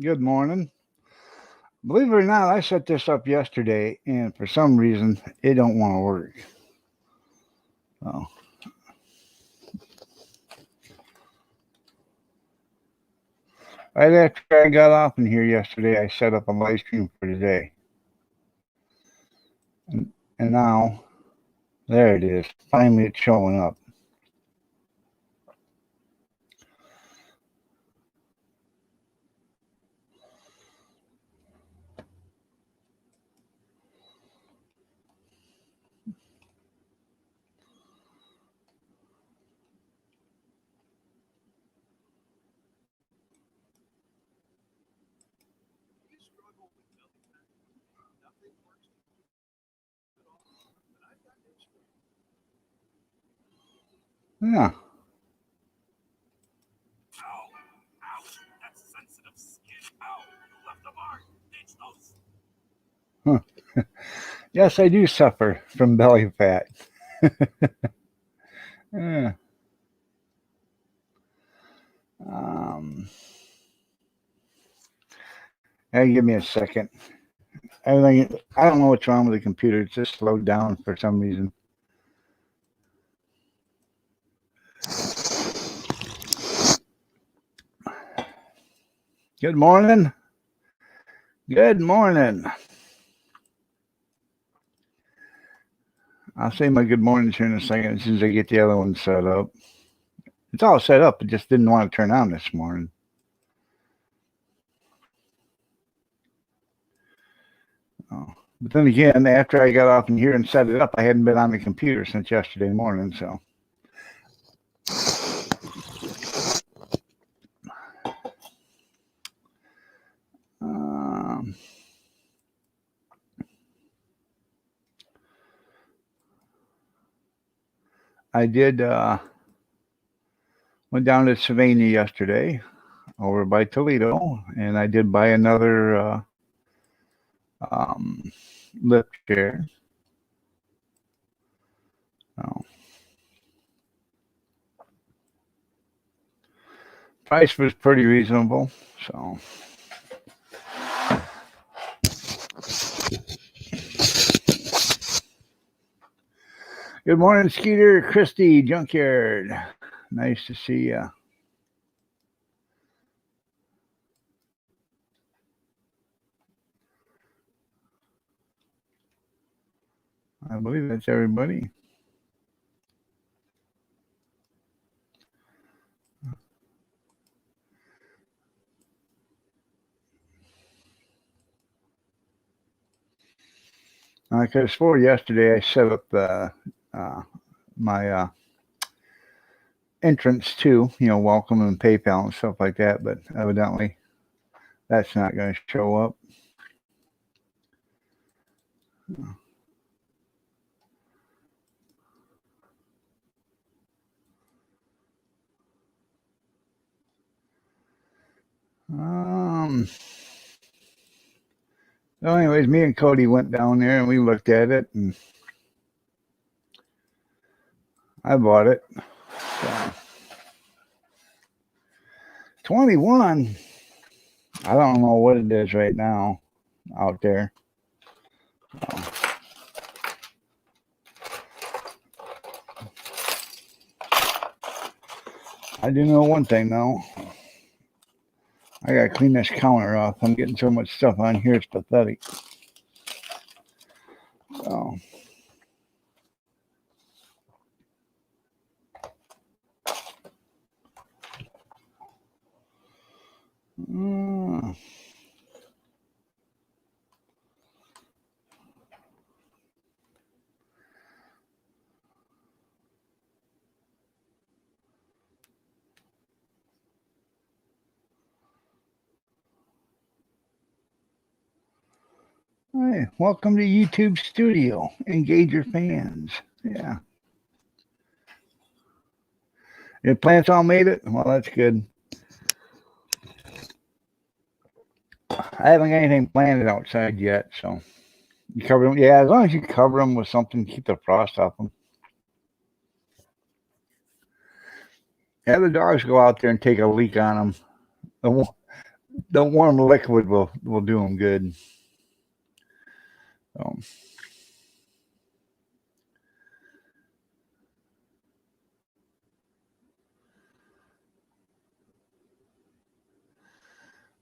Good morning. Believe it or not, I set this up yesterday, and for some reason, it don't want to work. So, right after I got off in here yesterday, I set up a live stream for today, and, and now there it is. Finally, it's showing up. Yeah. Huh. Yes, I do suffer from belly fat. Yeah. Um, hey, give me a second. Everything. I don't know what's wrong with the computer. It's just slowed down for some reason. Good morning. Good morning. I'll say my good mornings here in a second as soon as I get the other one set up. It's all set up. It just didn't want to turn on this morning. Oh. But then again, after I got off in here and set it up, I hadn't been on the computer since yesterday morning. So um, I did went down to Sylvania yesterday over by Toledo, and I did buy another um, lift chair. So, price was pretty reasonable. So good morning, Skeeter, Christy, Junkyard. Nice to see you. I believe that's everybody. Because for yesterday, I set up my entrance too, welcome and PayPal and stuff like that. But evidently, that's not going to show up. Um. So, anyways, me and Cody went down there and we looked at it, and I bought it. So, 21. I don't know what it is right now out there. So, I do know one thing though. I gotta clean this counter off. I'm getting so much stuff on here, it's pathetic. So, uh, hey, welcome to YouTube Studio. Engage your fans. Yeah. Your plants all made it? Well, that's good. I haven't got anything planted outside yet, so you cover them. Yeah, as long as you cover them with something, keep the frost off them. Yeah, the dogs go out there and take a leak on them. The warm liquid will do them good. So,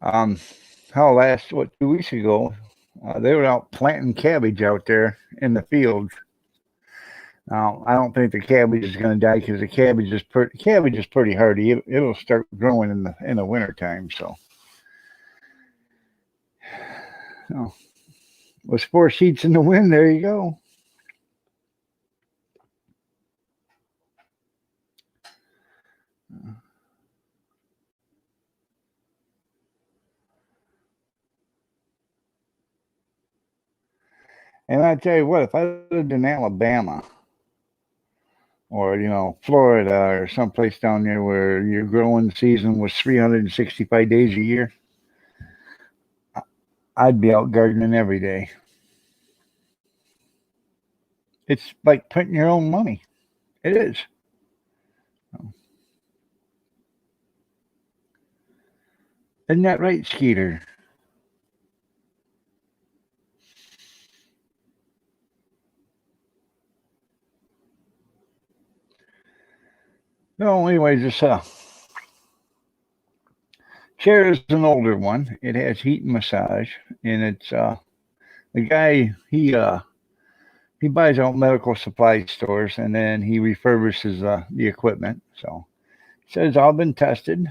um, how last 2 weeks ago, they were out planting cabbage out there in the fields. Now, I don't think the cabbage is going to die because the cabbage is pretty hardy. It'll start growing in the wintertime. So, oh, with 4 sheets in the wind, there you go. And I tell you what, if I lived in Alabama or Florida or someplace down there where your growing season was 365 days a year, I'd be out gardening every day. It's like printing your own money. It is. Isn't that right, Skeeter? No, anyways, this chair is an older one. It has heat and massage, and it's the guy he buys out medical supply stores and then he refurbishes the equipment. So it says all been tested,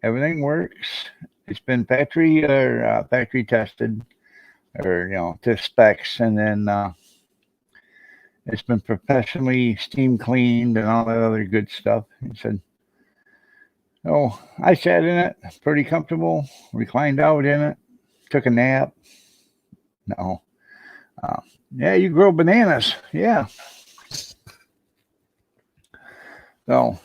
everything works. It's been factory tested or to specs, and then it's been professionally steam cleaned and all that other good stuff. He said, "Oh, I sat in it, pretty comfortable, reclined out in it, took a nap." No, uh, yeah, you grow bananas, yeah. So,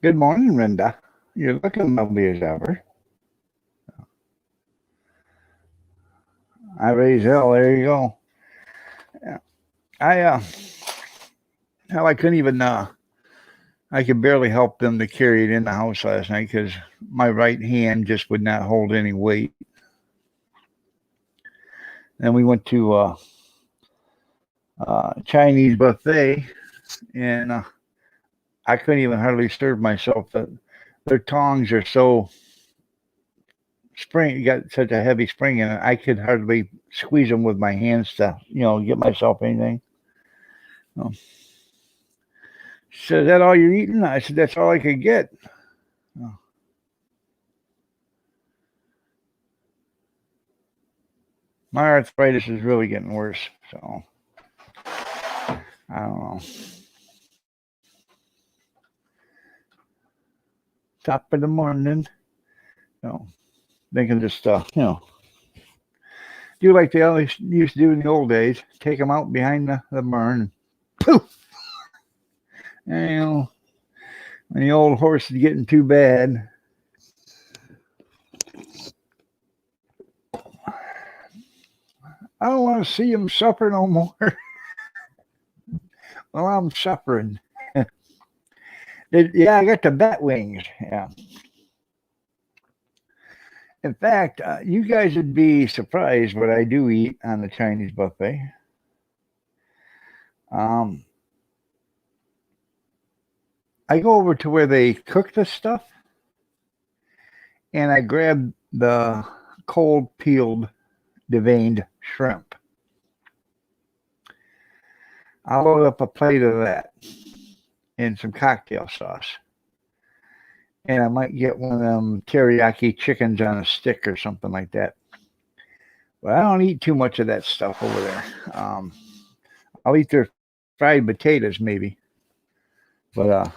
good morning, Linda. You're looking lovely as ever. I raise hell. There you go. Yeah. I hell, I couldn't even. I could barely help them to carry it in the house last night because my right hand just would not hold any weight. Then we went to Chinese buffet, and I couldn't even hardly serve myself. Their tongs are so spring, got such a heavy spring in it. I could hardly squeeze them with my hands to get myself anything. So, she said, "Is that all you're eating?" I said, "That's all I could get." Oh. My arthritis is really getting worse, so I don't know. Top of the morning, they can just do like they always used to do in the old days. Take them out behind the barn, and poof. And, when the old horse is getting too bad, I don't want to see him suffer no more. Well, I'm suffering. Yeah, I got the bat wings. Yeah. In fact, you guys would be surprised what I do eat on the Chinese buffet. Um, I go over to where they cook the stuff, and I grab the cold peeled deveined shrimp. I'll load up a plate of that and some cocktail sauce. And I might get one of them teriyaki chickens on a stick or something like that. But I don't eat too much of that stuff over there. I'll eat their fried potatoes maybe, but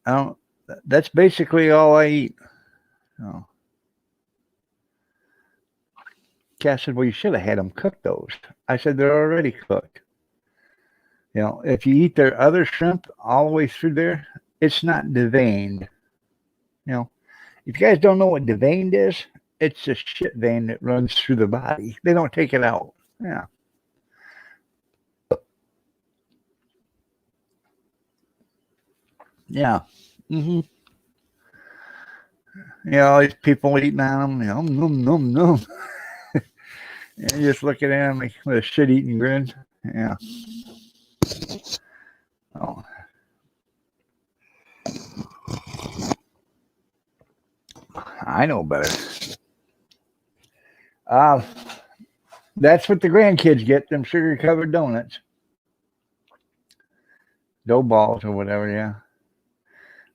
I don't. That's basically all I eat. Oh. Cass said, "Well, you should have had them cook those." I said, "They're already cooked. If you eat their other shrimp all the way through there, it's not deveined. If you guys don't know what deveined is, it's a shit vein that runs through the body. They don't take it out. Yeah. Yeah. Mm-hmm. All these people eating on them. Num, num, num. And just looking at them with a shit-eating grin. Yeah. Oh, I know better. Uh, that's what the grandkids get, them sugar-covered donuts. Dough balls or whatever, yeah.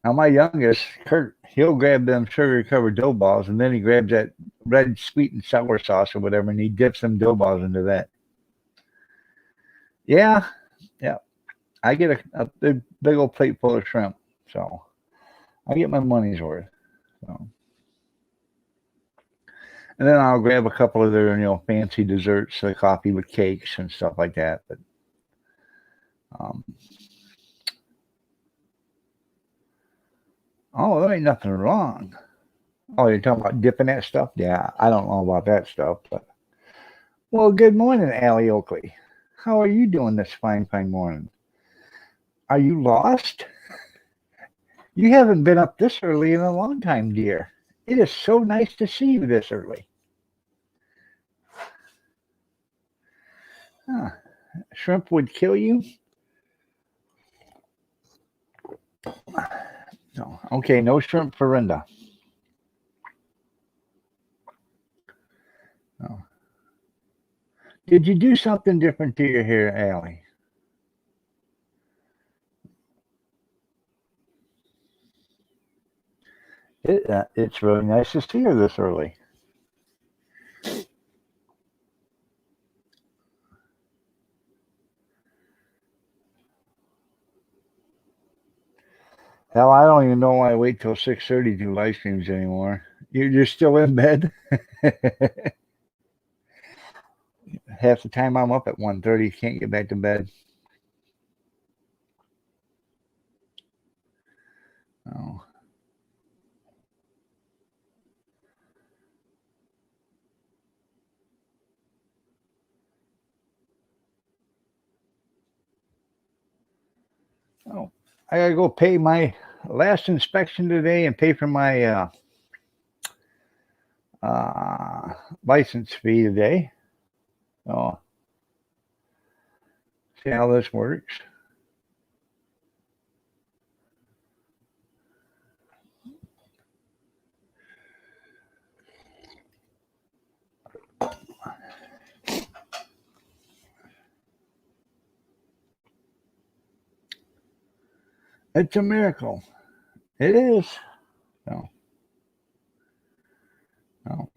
Now, my youngest, Kurt, he'll grab them sugar-covered dough balls, and then he grabs that red sweet and sour sauce or whatever, and he dips them dough balls into that. Yeah, yeah. I get a big old plate full of shrimp, so I get my money's worth. So. And then I'll grab a couple of their, fancy desserts, coffee with cakes and stuff like that. But um, oh, there ain't nothing wrong. Oh, you're talking about dipping that stuff? Yeah, I don't know about that stuff, but well, good morning, Allie Oakley. How are you doing this fine, fine morning? Are you lost? You haven't been up this early in a long time, dear. It is so nice to see you this early. Huh. Shrimp would kill you? No. Okay, no shrimp for Linda. No. Did you do something different to your hair, Allie? It's really nice to see her this early. Hell, I don't even know why I wait till 6:30 to do live streams anymore. You're still in bed. Half the time I'm up at 1:30, can't get back to bed. Oh, oh, I gotta go pay my last inspection today and pay for my uh, license fee today. Oh, see how this works. It's a miracle. It is. No, no.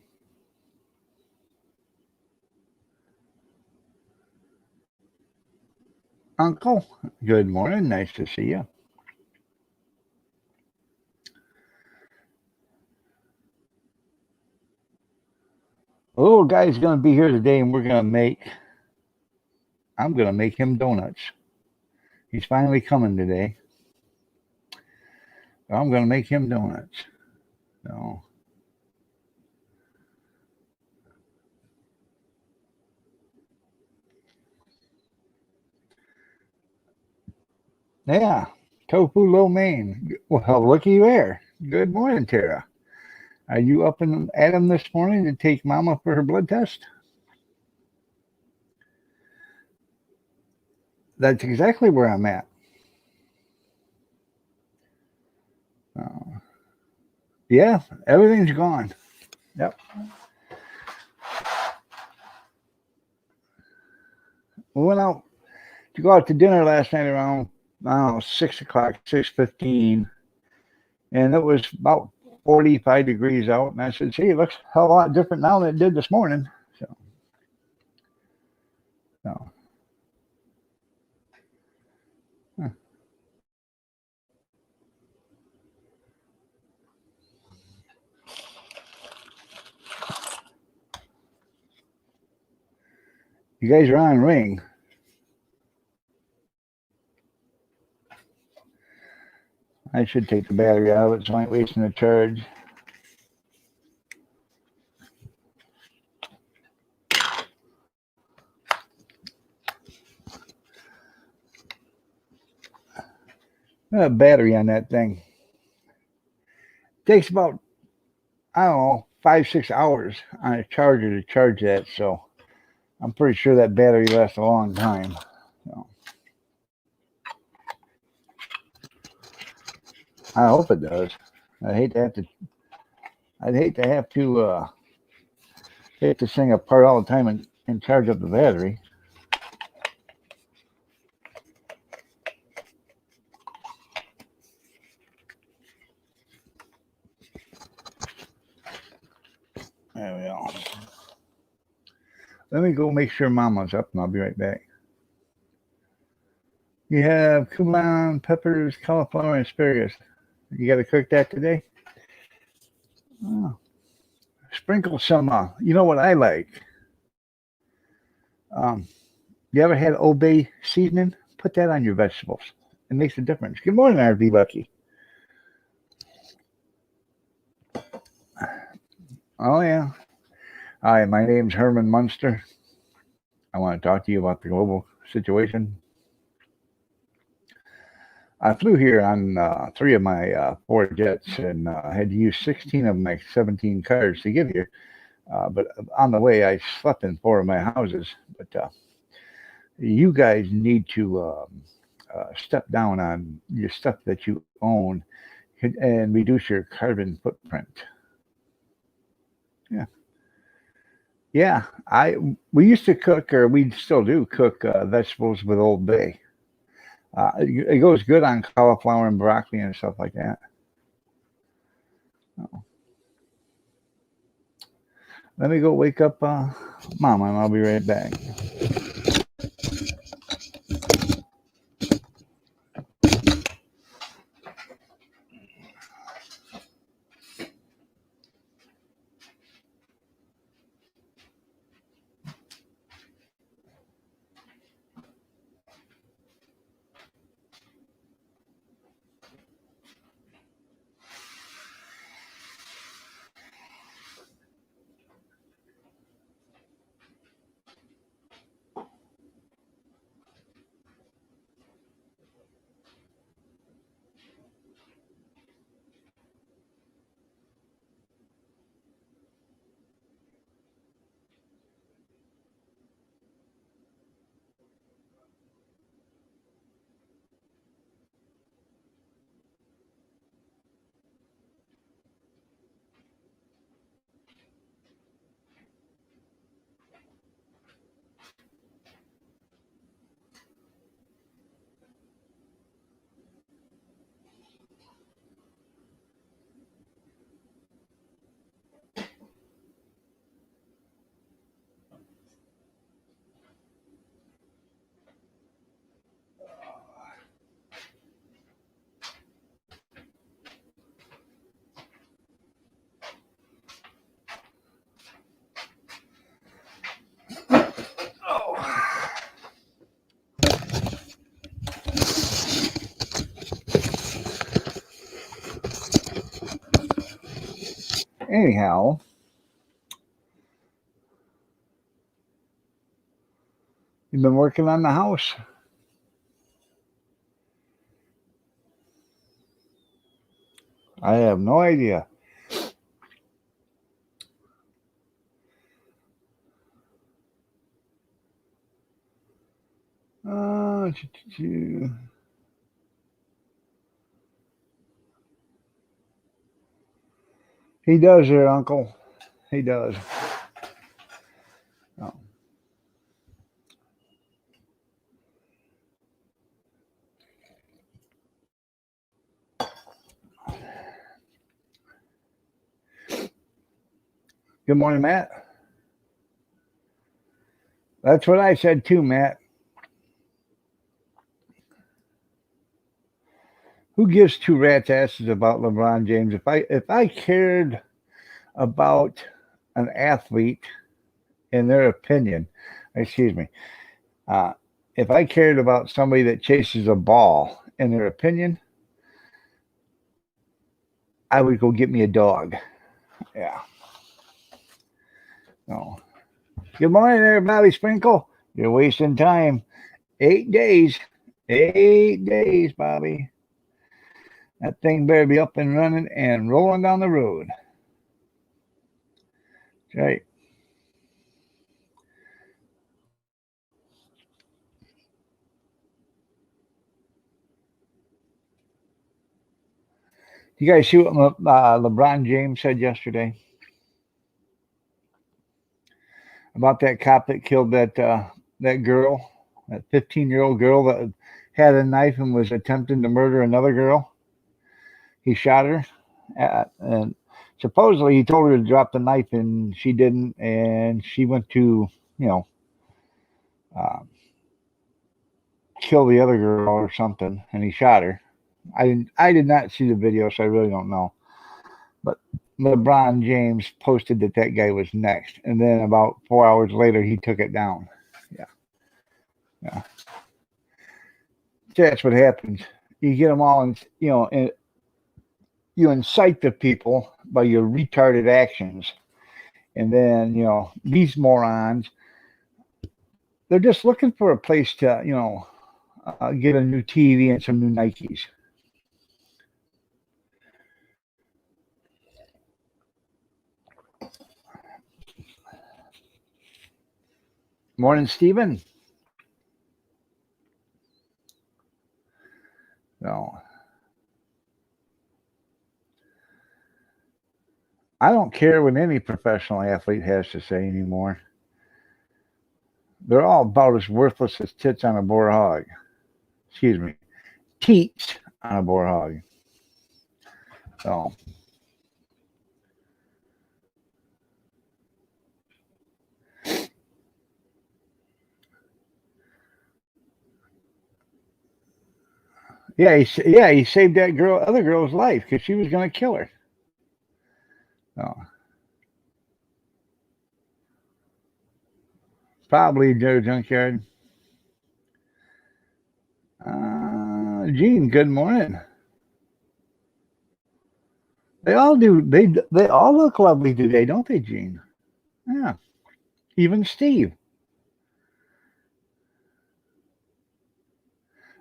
Uncle, good morning. Nice to see you. The little guy's gonna be here today, and I'm gonna make him donuts. He's finally coming today. So I'm gonna make him donuts. So yeah, tofu lo mein. Well, looky there. Good morning, Tara. Are you up and at him this morning to take Mama for her blood test? That's exactly where I'm at. Uh, yeah, everything's gone. Yep. We went out to go out to dinner last night around I don't know 6 o'clock, 6:15, and it was about 45 degrees out. And I said, "See, it looks a hell of a lot different now than it did this morning." So, so huh. You guys are on ring. I should take the battery out of it so I ain't wasting the charge. battery on that thing. Takes about, I don't know, 5-6 hours on a charger to charge that. So I'm pretty sure that battery lasts a long time. So I hope it does. I hate to have to. I'd hate to have to take this thing apart all the time and charge up the battery. There we go. Let me go make sure Mama's up, and I'll be right back. You have cumin, peppers, cauliflower, and asparagus. You got to cook that today? Oh. Sprinkle some, you know what I like? You ever had Old Bay seasoning? Put that on your vegetables. It makes a difference. Good morning, RV Bucky. Oh, yeah. Hi, my name's Herman Munster. I want to talk to you about the global situation. I flew here on 3 of my 4 jets and had to use 16 of my 17 cars to get here. But on the way, I slept in 4 of my houses. But you guys need to step down on your stuff that you own and reduce your carbon footprint. Yeah. Yeah, we used to cook, or we still do cook vegetables with Old Bay. It goes good on cauliflower and broccoli and stuff like that. Oh. Let me go wake up Mama, and I'll be right back. Anyhow, you've been working on the house. I have no idea. He does there, Uncle. He does. Oh. Good morning, Matt. That's what I said too, Matt. Who gives 2 rats' asses about LeBron James? If I cared about an athlete in their opinion, excuse me, if I cared about somebody that chases a ball in their opinion, I would go get me a dog. Yeah. No. Good morning there, Bobby Sprinkle. You're wasting time. 8 days. 8 days, Bobby. That thing better be up and running and rolling down the road. Right. You guys see what LeBron James said yesterday about that cop that killed that girl, that 15-year-old girl that had a knife and was attempting to murder another girl? He shot her, and supposedly he told her to drop the knife, and she didn't, and she went to, you know, uh, kill the other girl or something, and he shot her. I did not see the video, so I really don't know. But LeBron James posted that that guy was next, and then about 4 hours later, he took it down. Yeah, yeah. So that's what happens. You get them all, and and you incite the people by your retarded actions, and then these morons, they're just looking for a place to get a new TV and some new Nikes. Morning, Stephen. No, I don't care what any professional athlete has to say anymore. They're all about as worthless as tits on a boar hog. Excuse me, teats on a boar hog. So, yeah, he saved that other girl's life because she was going to kill her. So, probably Joe Junkyard. Gene, good morning. They all do. They all look lovely today, don't they, Gene? Yeah, even Steve.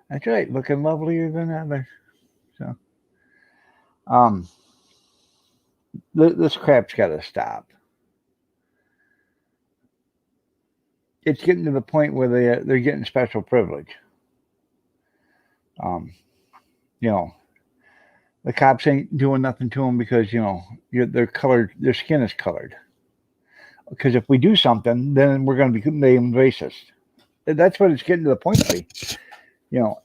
That's right, looking lovelier than ever. So, um, this crap's got to stop. It's getting to the point where they're getting special privilege. Um, you know, the cops ain't doing nothing to them because they're colored. Their skin is colored. Because if we do something, then we're going to be named racist. That's what it's getting to the point to be.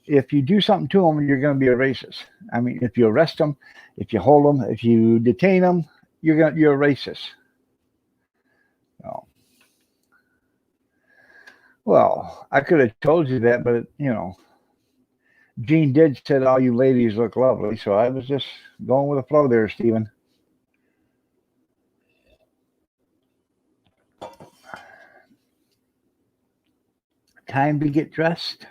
If you do something to them, you're going to be a racist. I mean, if you arrest them, if you hold them, if you detain them, you're a racist. Oh. Well, I could have told you that, but Gene did said all you ladies look lovely, so I was just going with the flow there, Stephen. Time to get dressed.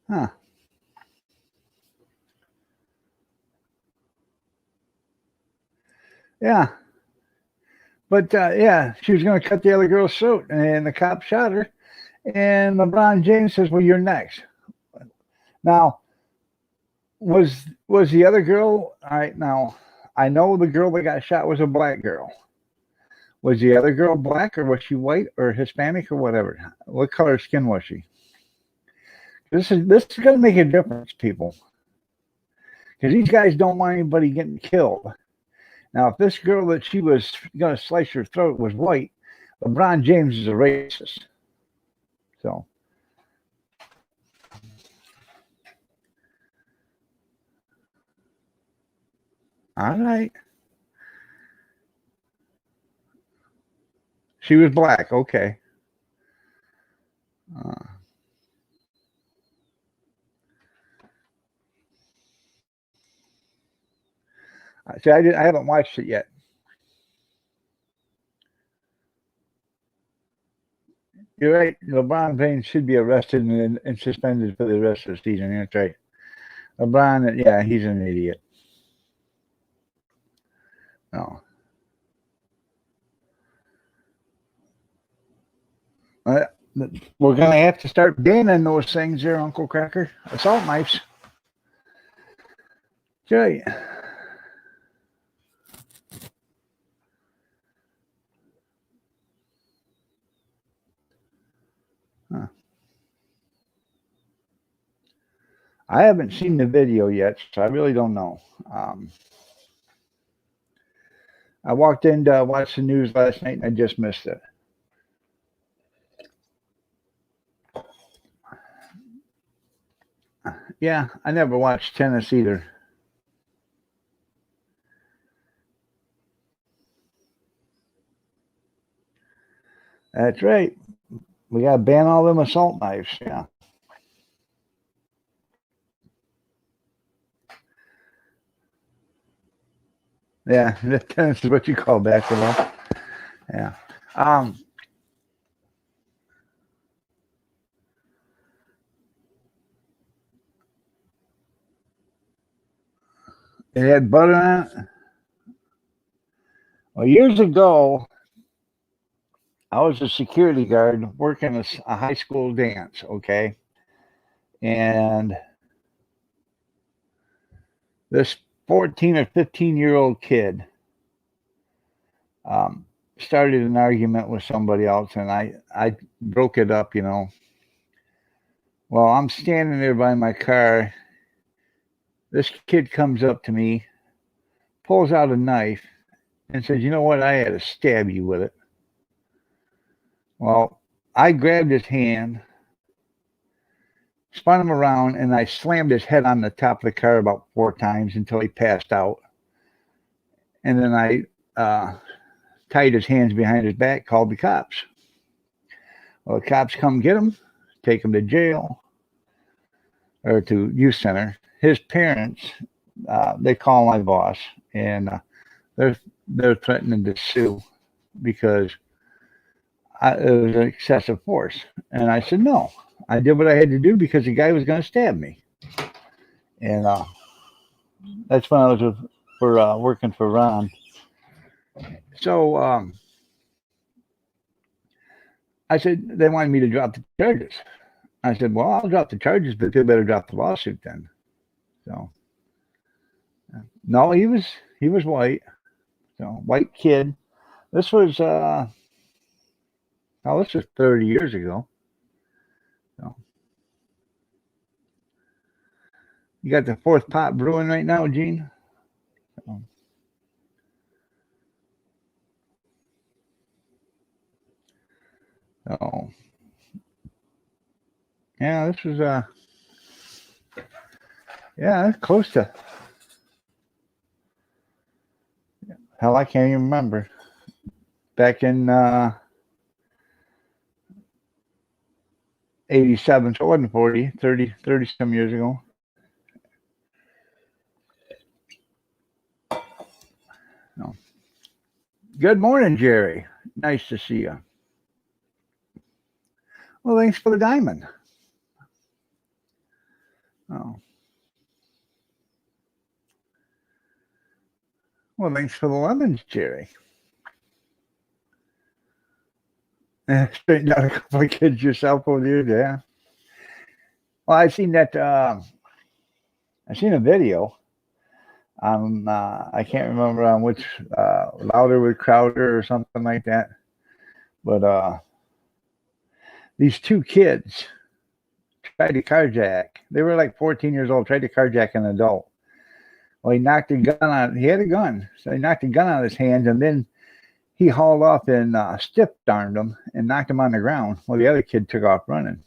Huh. Yeah. But yeah, she was going to cut the other girl's throat, and the cop shot her. And LeBron James says, "Well, you're next." Now, was the other girl? All right. Now, I know the girl that got shot was a black girl. Was the other girl black, or was she white, or Hispanic, or whatever? What color skin was she? This is going to make a difference, people, because these guys don't want anybody getting killed. Now, if this girl that she was going to slice her throat was white, LeBron James is a racist. So, all right. She was black. Okay. Uh, see, I haven't watched it yet. You're right. LeBron James should be arrested and suspended for the rest of the season. That's right. LeBron, yeah, he's an idiot. No. we're going to have to start banning those things there, Uncle Cracker. Assault knives. Okay. Huh. I haven't seen the video yet, so I really don't know. I walked in to watch the news last night and I just missed it. Yeah, I never watched tennis either. That's right. We got to ban all them assault knives. Yeah. Yeah, tennis is what you call basketball. Yeah. Um, it had butter on it. Well, years ago, I was a security guard working a high school dance, okay? And this 14 or 15-year-old kid um, started an argument with somebody else, and I broke it up, you know. Well, I'm standing there by my car. This kid comes up to me, pulls out a knife, and says, "You know what? I had to stab you with it." Well, I grabbed his hand, spun him around, and I slammed his head on the top of the car about 4 times until he passed out. And then I tied his hands behind his back, called the cops. Well, the cops come get him, take him to jail or to youth center. His parents, they call my boss, and they're they're threatening to sue because it was excessive force. And I said no. I did what I had to do because the guy was going to stab me. And that's when I was working for Ron. So I said they wanted me to drop the charges. I said, well, I'll drop the charges, but they better drop the lawsuit then. So no, he was white. So white kid. This was this was 30 years ago. So you got the fourth pot brewing right now, Gene. So, so yeah, this was yeah, that's close to hell. I can't even remember. Back in 87, so it wasn't 40, 30 some years ago. No. Good morning, Jerry. Nice to see you. Well, thanks for the diamond. Oh, well, thanks for the lemons, Jerry. Straightened out a couple of kids yourself over there, yeah. Well, I seen that. I seen a video. I can't remember on which Louder with Crowder or something like that. But these two kids tried to carjack. They were like 14 years old. Tried to carjack an adult. Well, he knocked a gun on. He had a gun, so he knocked a gun out of his hands, and then he hauled off and stiff armed him and knocked him on the ground. Well, the other kid took off running.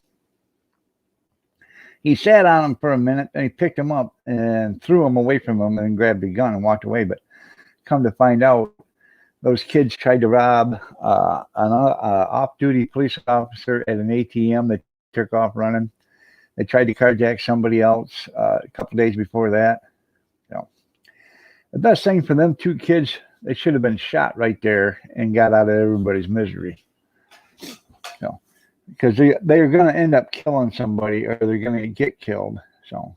He sat on him for a minute, and he picked him up and threw him away from him and grabbed the gun and walked away. But come to find out, those kids tried to rob an off-duty police officer at an ATM. They took off running. They tried to carjack somebody else a couple of days before that. So the best thing for them two kids, they should have been shot right there and got out of everybody's misery. So because they're going to end up killing somebody or they're going to get killed. So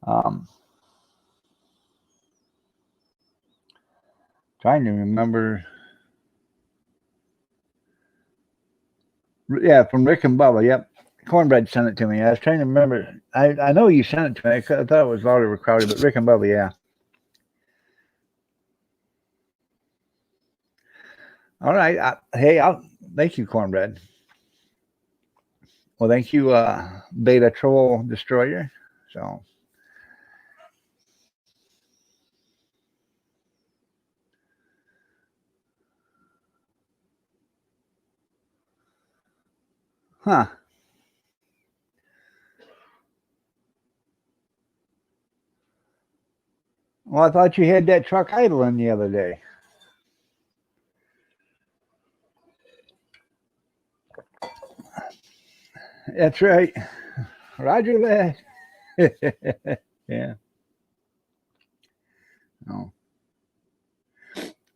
um, Trying to remember. Yeah, from Rick and Bubba. Yep. Cornbread sent it to me. I was trying to remember. I know you sent it to me. I thought it was Oliver Crowley, but Rick and Bubba, yeah. All right. Thank you, Cornbread. Well, thank you, Beta Troll Destroyer. So, huh. Well, I thought you had that truck idling the other day. That's right. Roger that. Yeah. Oh.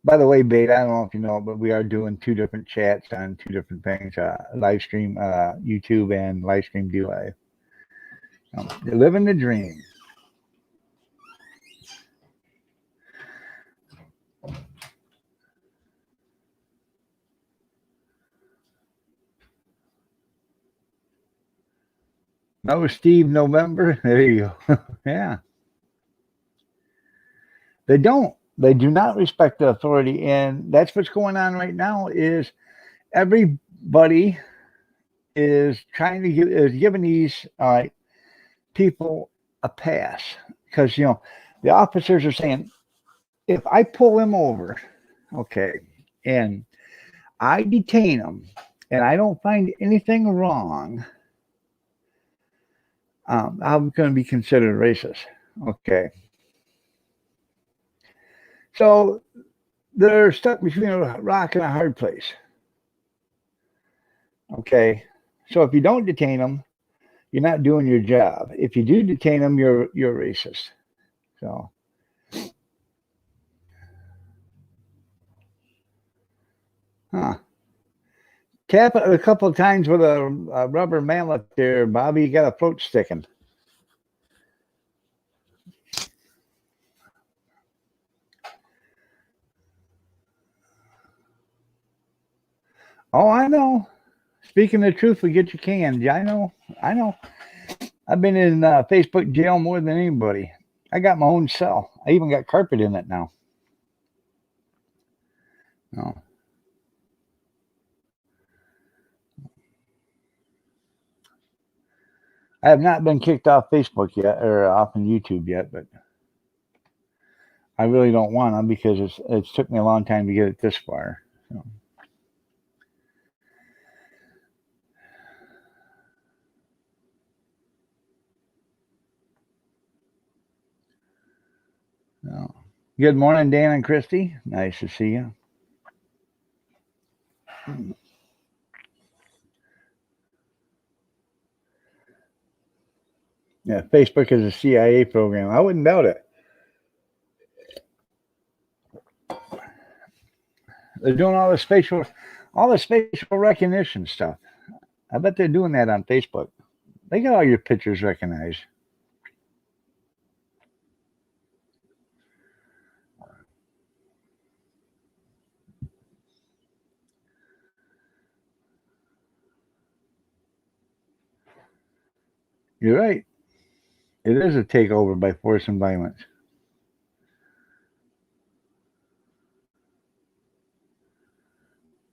By the way, Beta, I don't know if you know, but we are doing two different chats on two different things: live stream YouTube and live stream DLive. You're living the dream. No, Steve November. There you go. Yeah. They don't. They do not respect the authority, and that's what's going on right now. Is everybody is trying to giving these people a pass because the officers are saying if I pull him over, okay, and I detain him, and I don't find anything wrong, I'm going to be considered racist. Okay, so they're stuck between a rock and a hard place. Okay, so if you don't detain them, you're not doing your job. If you do detain them, you're racist. So, huh? Tap it a couple of times with a rubber mallet there, Bobby. You got a float sticking. Oh, I know. Speaking the truth, we get you canned. Yeah, I know. I know. I've been in Facebook jail more than anybody. I got my own cell. I even got carpet in it now. No. I have not been kicked off Facebook yet or off on YouTube yet, but I really don't want to because it's took me a long time to get it this far. So. No. Good morning, Dan and Christy. Nice to see you. Yeah, Facebook is a CIA program. I wouldn't doubt it. They're doing all the spatial recognition stuff. I bet they're doing that on Facebook. They got all your pictures recognized. You're right. It is a takeover by force and violence.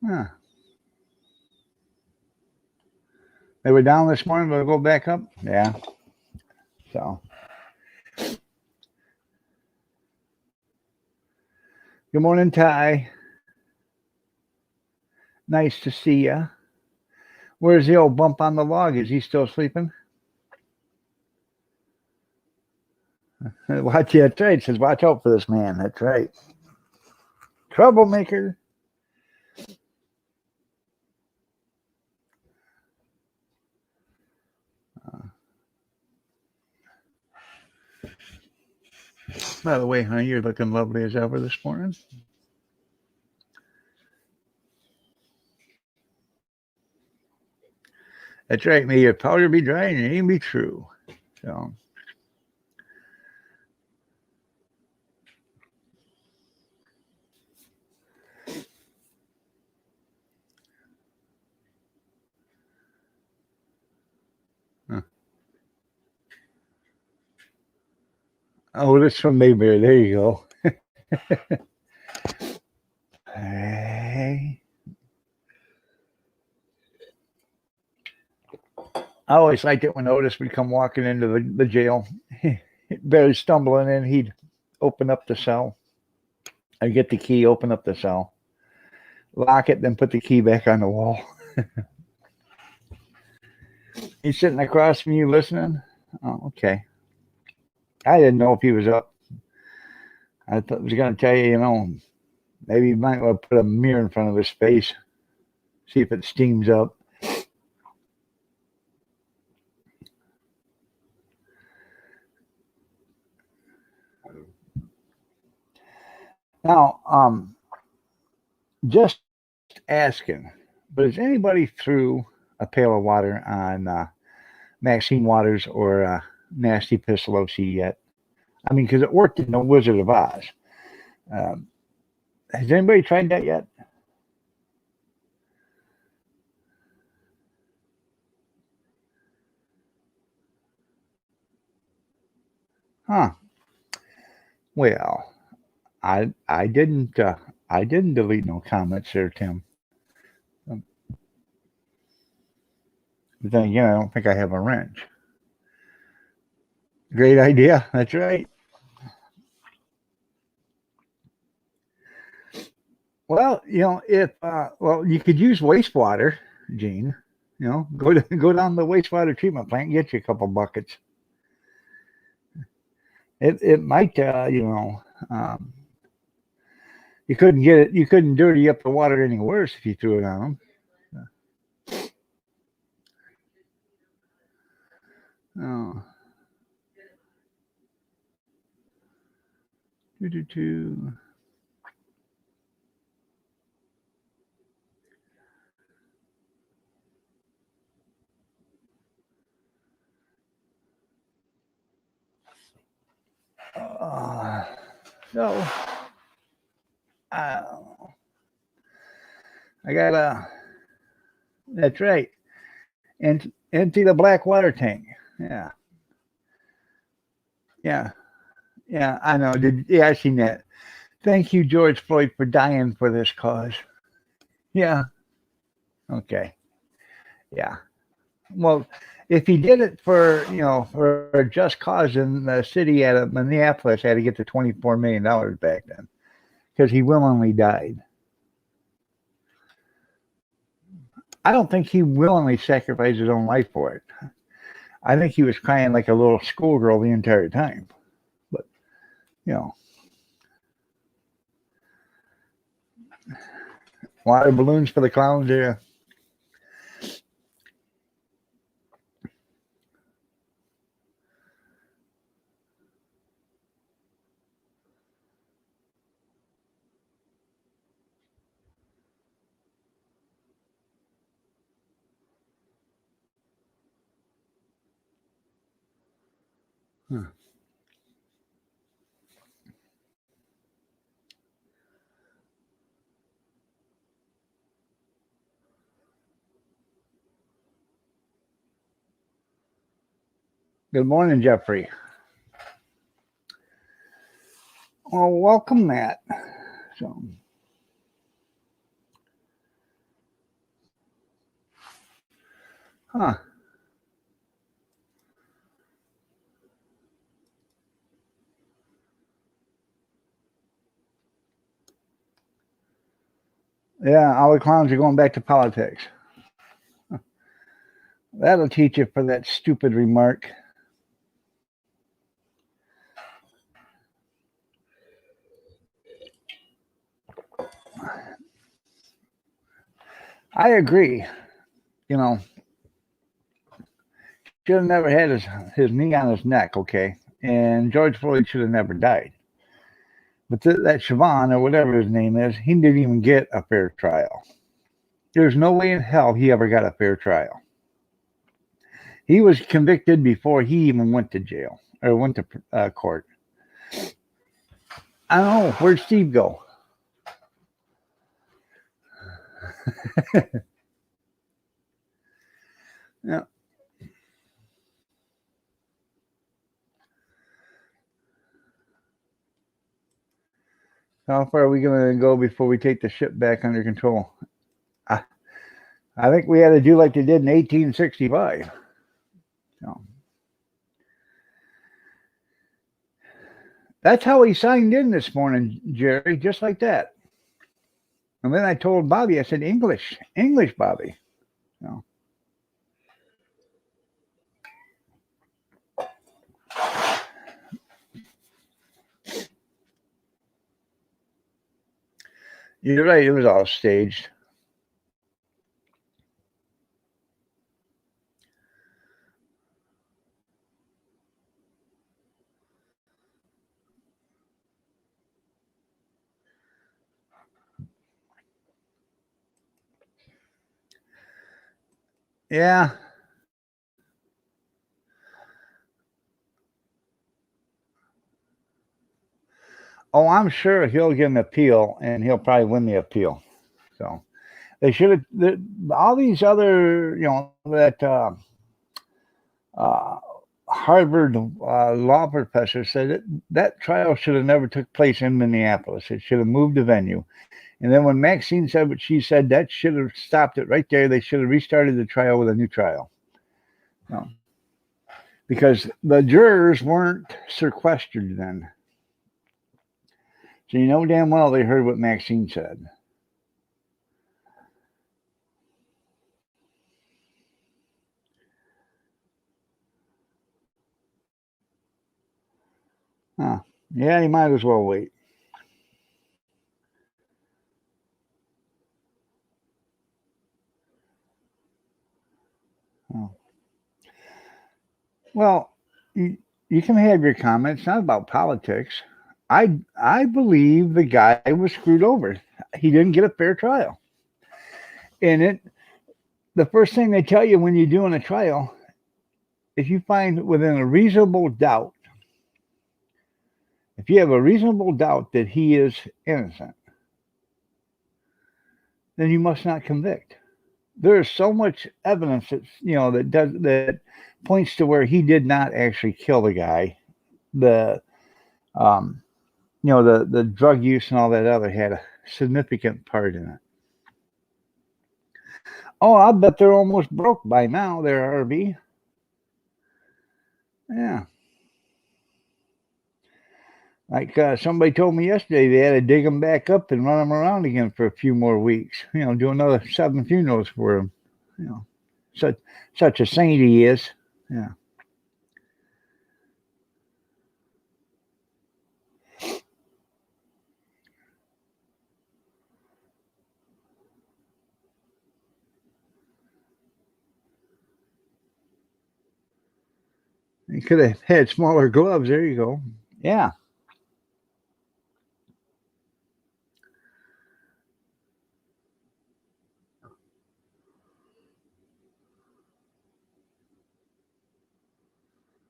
Huh. They were down this morning, but go back up. Yeah. So. Good morning, Ty. Nice to see ya. Where's the old bump on the log? Is he still sleeping? Watch, yeah, that's right. It says, watch out for this man. That's right. Troublemaker. By the way, honey, you're looking lovely as ever this morning. That's right. May your powder be dry and your name be true. So. Oh, that's from Mayberry. There you go. Hey. I always liked it when Otis would come walking into the jail, barely stumbling in. He'd open up the cell. I'd get the key, open up the cell, lock it, then put the key back on the wall. He's sitting across from you listening. Oh, okay. I didn't know if he was up. I thought, was going to tell you, maybe you might want to put a mirror in front of his face, see if it steams up. Now, just asking, but has anybody threw a pail of water on Maxine Waters or Nasty Pestalozzi yet? I mean, because it worked in The Wizard of Oz. Um, has anybody tried that yet? Huh. Well, I didn't delete no comments there, Tim. Um, But then again, I don't think I have a wrench. Great idea. That's right. Well, if you could use wastewater, Gene. Go down to the wastewater treatment plant and get you a couple buckets. It might um, you couldn't get it. You couldn't dirty up the water any worse if you threw it on them. Oh, do do do. Uh, so uh, I gotta. That's right. And empty the black water tank. Yeah, yeah, yeah. I know. Yeah, I seen that. Thank you, George Floyd, for dying for this cause. Yeah. Okay. Yeah. Well, if he did it for a just cause, then the city at Minneapolis had to get the $24 million back then because he willingly died. I don't think he willingly sacrificed his own life for it. I think he was crying like a little schoolgirl the entire time. But you know, water balloons for the clowns. Yeah. Huh. Good morning, Jeffrey. Well, welcome, Matt. So, huh? Yeah, all the clowns are going back to politics. That'll teach you for that stupid remark. I agree. You know, should have never had his knee on his neck, okay? And George Floyd should have never died. But that Siobhan, or whatever his name is, he didn't even get a fair trial. There's no way in hell he ever got a fair trial. He was convicted before he even went to jail or went to court. I don't know. Where'd Steve go? Yeah. How far are we going to go before we take the ship back under control? I, I think we had to do like they did in 1865. So, that's how he signed in this morning, Jerry, just like that. And then I told Bobby, I said, English, English, Bobby. So, you're right, it was all staged. Yeah. Oh, I'm sure he'll get an appeal, and he'll probably win the appeal. So they should have all these other, that uh, Harvard law professor said that trial should have never took place in Minneapolis. It should have moved the venue. And then when Maxine said what she said, that should have stopped it right there. They should have restarted the trial with a new trial. No. Because the jurors weren't sequestered then. So you know damn well they heard what Maxine said. Huh. Yeah, you might as well wait. Oh. Well, you can have your comments. It's not about politics. I believe the guy was screwed over. He didn't get a fair trial. And the first thing they tell you when you're doing a trial, if you find within a reasonable doubt, if you have a reasonable doubt that he is innocent, then you must not convict. There is so much evidence that points to where he did not actually kill the guy. The um, the drug use and all that other had a significant part in it. Oh, I bet they're almost broke by now. They're RV. Yeah. Like somebody told me yesterday, they had to dig him back up and run him around again for a few more weeks. Do another 7 funerals for him. You know, such a saint he is. Yeah. He could have had smaller gloves. There you go. Yeah.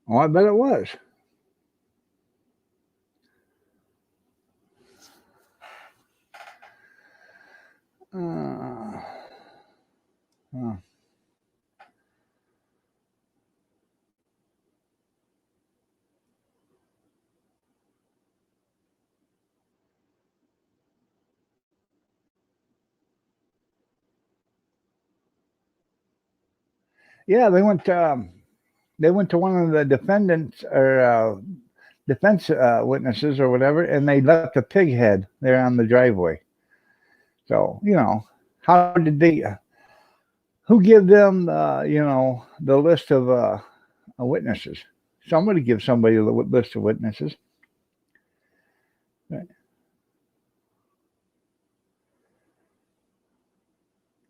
Oh, I bet it was. Uh, uh, yeah, they went to one of the defendants or defense witnesses or whatever, and they left a pig head there on the driveway. So how did they? Who give them the list of witnesses? Somebody give somebody the list of witnesses. Right.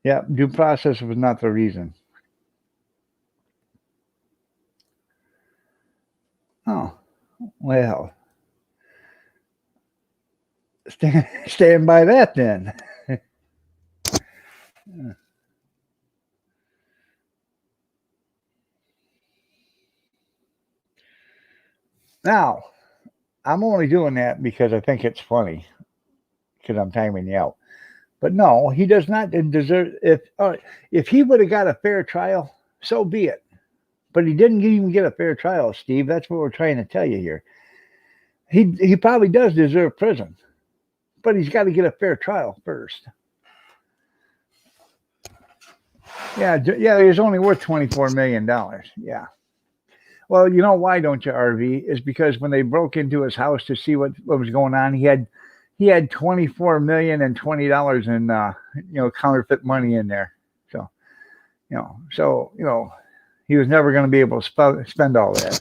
Yeah, due process was not the reason. Oh, well, stand by that then. Now, I'm only doing that because I think it's funny because I'm timing you out. But no, he does not deserve. If he would have got a fair trial, so be it. But he didn't even get a fair trial, Steve. That's what we're trying to tell you here. He probably does deserve prison, but he's got to get a fair trial first. Yeah, he's only worth $24 million. Yeah. Well, you know why, don't you, RV? Is because when they broke into his house to see what was going on, he had $24 million and $20 in counterfeit money in there. So he was never going to be able to spend all that.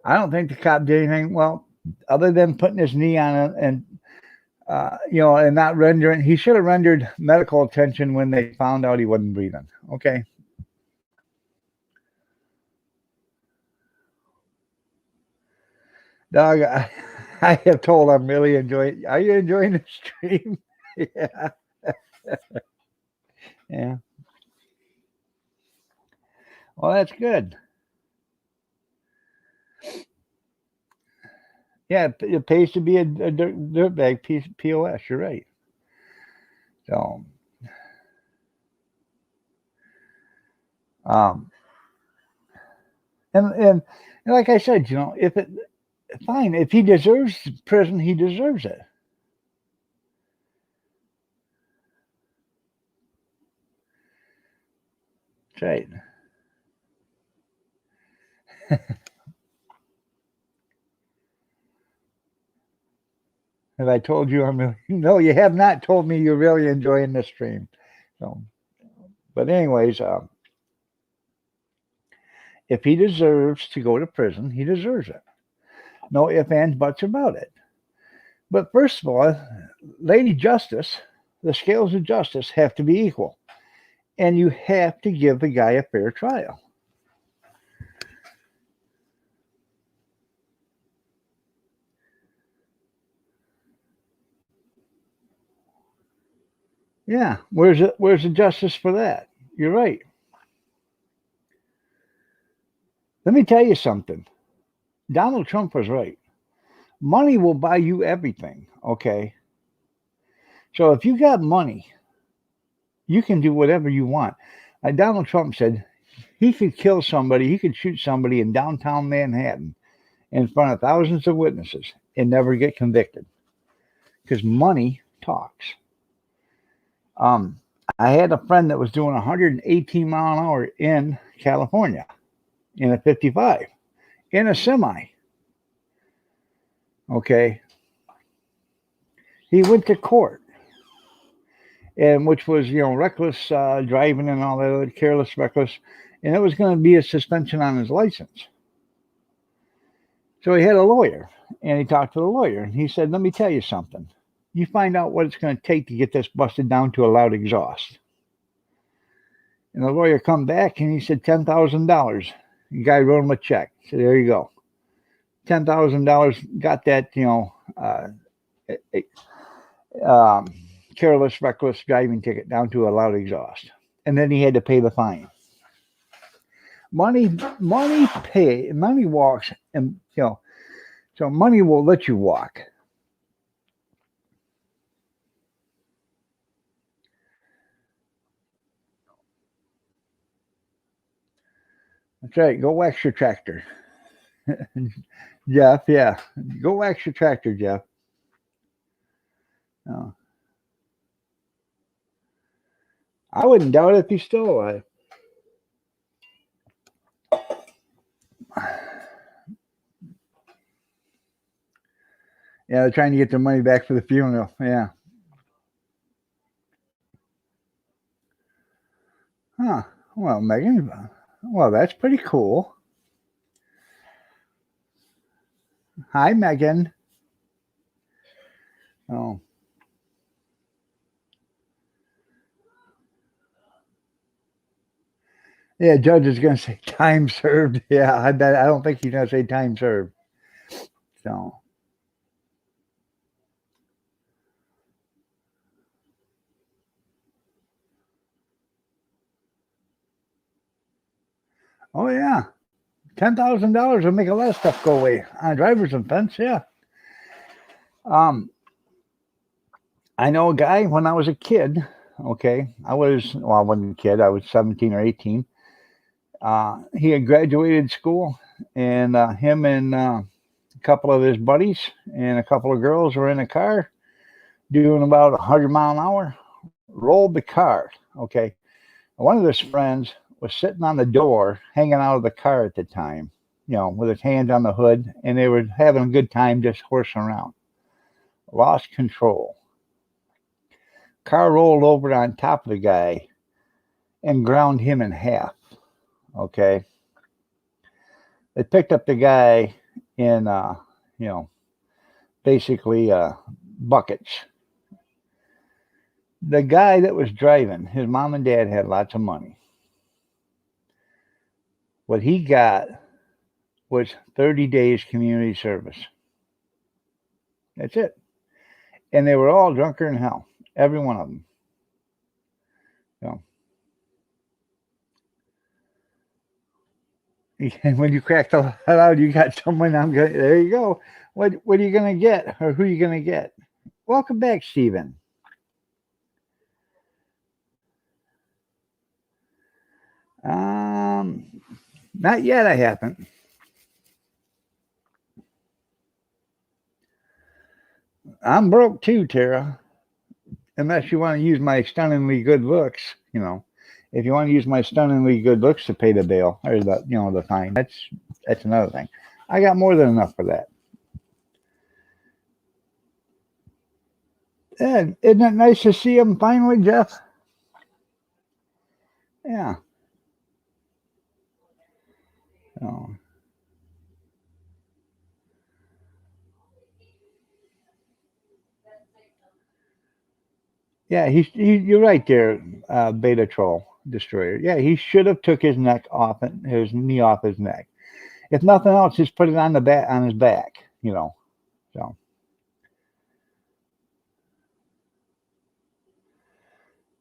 I don't think the cop did anything well other than putting his knee on it and and not rendering. He should have rendered medical attention when they found out he wasn't breathing. Okay. Dog, I have told I'm really enjoying. Are you enjoying the stream? Yeah. Yeah. Well, that's good. Yeah, it pays to be a dirtbag POS. You're right. So, um, and like I said, if it fine, if he deserves prison, he deserves it. That's right. Have I told you I'm really, no, you have not told me you're really enjoying this stream. So, but anyways, if he deserves to go to prison, he deserves it. No ifs, ands, buts about it. But first of all, Lady Justice, the scales of justice have to be equal. And you have to give the guy a fair trial. Yeah, where's the justice for that? You're right. Let me tell you something. Donald Trump was right. Money will buy you everything, okay? So if you got money, you can do whatever you want. Like Donald Trump said, he could kill somebody, he could shoot somebody in downtown Manhattan in front of thousands of witnesses and never get convicted because money talks. I had a friend that was doing 118 mile an hour in California in a 55 in a semi. Okay. He went to court, and which was, reckless driving and all that other careless, reckless, and it was going to be a suspension on his license. So he had a lawyer, and he talked to the lawyer, and he said, "Let me tell you something. You find out what it's going to take to get this busted down to a loud exhaust." And the lawyer come back, and he said $10,000. The guy wrote him a check. So there you go. $10,000, got that, careless, reckless driving ticket down to a loud exhaust. And then he had to pay the fine. Money walks, and so money will let you walk. That's right. Go wax your tractor. Jeff, yeah. Go wax your tractor, Jeff. Oh. I wouldn't doubt it if he's still alive. Yeah, they're trying to get their money back for the funeral. Yeah. Huh. Well, Megan, well, that's pretty cool. Hi, Megan. Oh. Yeah, judge is going to say time served. Yeah, I bet. I don't think he's going to say time served. So. Oh yeah, $10,000 will make a lot of stuff go away on a driver's offense. Yeah. I know a guy when I was a kid. Okay, I wasn't a kid. I was 17 or 18. He had graduated school, and him and couple of his buddies and a couple of girls were in a car doing about 100 mile an hour. Rolled the car. Okay. One of his friends was sitting on the door, hanging out of the car at the time, with his hands on the hood, and they were having a good time just horsing around. Lost control. Car rolled over on top of the guy and ground him in half. Okay. They picked up the guy in, basically buckets. The guy that was driving, his mom and dad had lots of money. What he got was 30 days community service. That's it. And they were all drunker than hell. Every one of them. And when you crack the head out, you got someone. There you go. What are you gonna get, or who are you gonna get? Welcome back, Stephen. Not yet. I haven't. I'm broke too, Tara. Unless you want to use my stunningly good looks, if you want to use my stunningly good looks to pay the bill or the fine, that's another thing. I got more than enough for that. And isn't it nice to see him finally, Jeff? Yeah. Oh. Yeah, you're right there, Beta Troll Destroyer. Yeah, he should have took his knee off his neck. If nothing else, just put it on his back. So.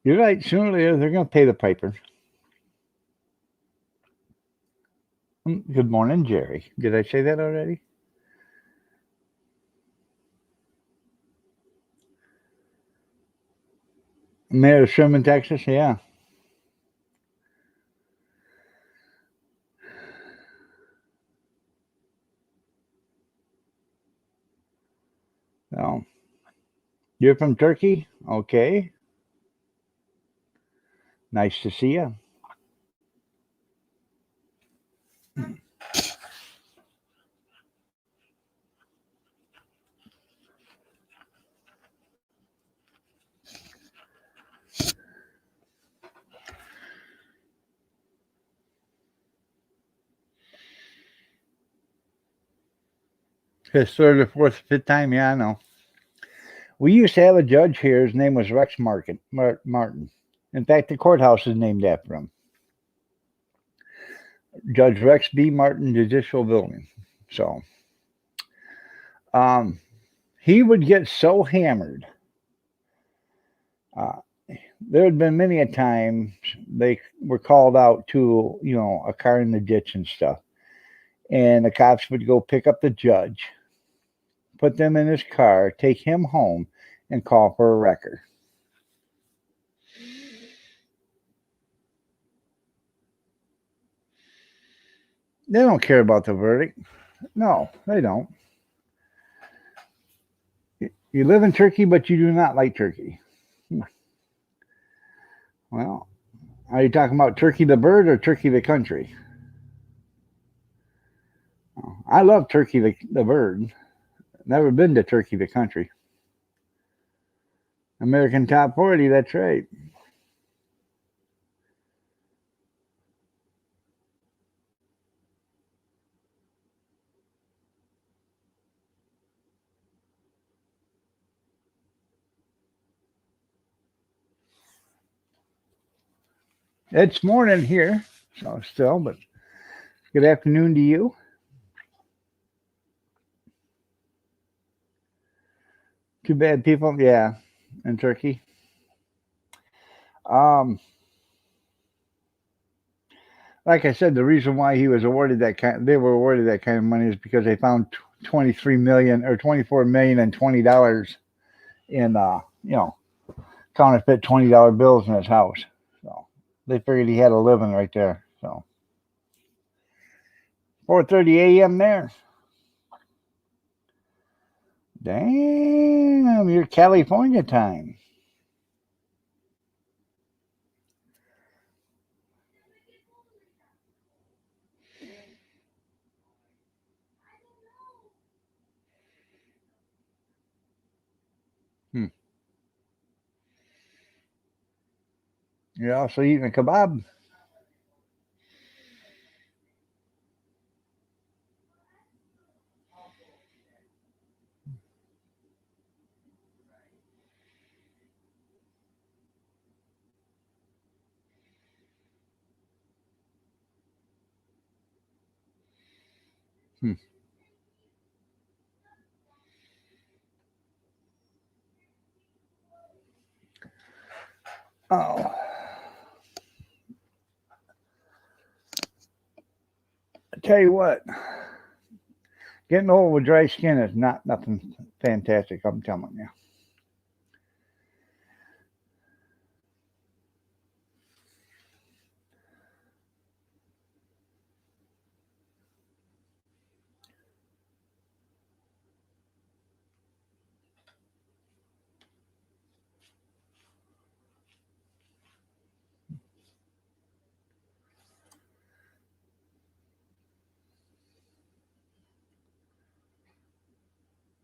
You're right. Sooner or later, they're going to pay the piper. Good morning, Jerry. Did I say that already? Mayor of Sherman, Texas. Yeah. So, you're from Turkey? Okay. Nice to see you. His third or fourth, fifth time. Yeah, I know. We used to have a judge here. His name was Rex Martin. In fact, the courthouse is named after him. Judge Rex B. Martin Judicial Building. So, he would get so hammered. There had been many a time they were called out to, a car in the ditch and stuff. And the cops would go pick up the judge, put them in his car, take him home, and call for a wrecker. They don't care about the verdict. No, they don't. You live in Turkey, but you do not like Turkey. Well, are you talking about Turkey the bird or Turkey the country? I love Turkey the bird. Never been to Turkey the country. American Top 40, that's right. It's morning here, so still, but good afternoon to you. Too bad people, yeah, in Turkey. Like I said, the reason why they were awarded that kind of money is because they found 23 million or 24 million and $20 in counterfeit $20 bills in his house. So they figured he had a living right there. So 4:30 a.m. there. Damn, you're California time. Hmm. You're also eating a kebab. Hmm. Oh, I tell you what, getting old with dry skin is not nothing fantastic. I'm telling you.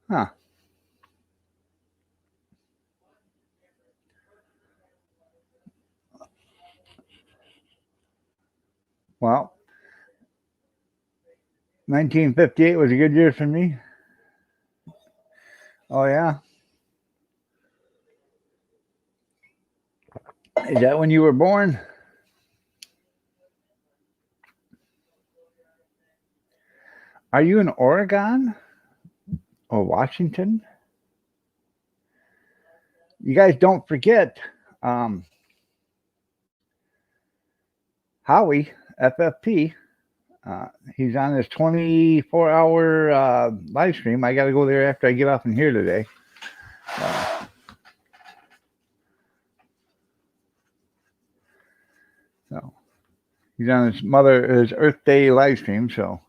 Huh. Well, 1958 was a good year for me. Oh yeah. Is that when you were born? Are you in Oregon or Washington? You guys don't forget um, Howie FFP. Uh, he's on his 24-hour live stream. I got to go there after I get off in here today. Uh, so he's on his Earth Day live stream. So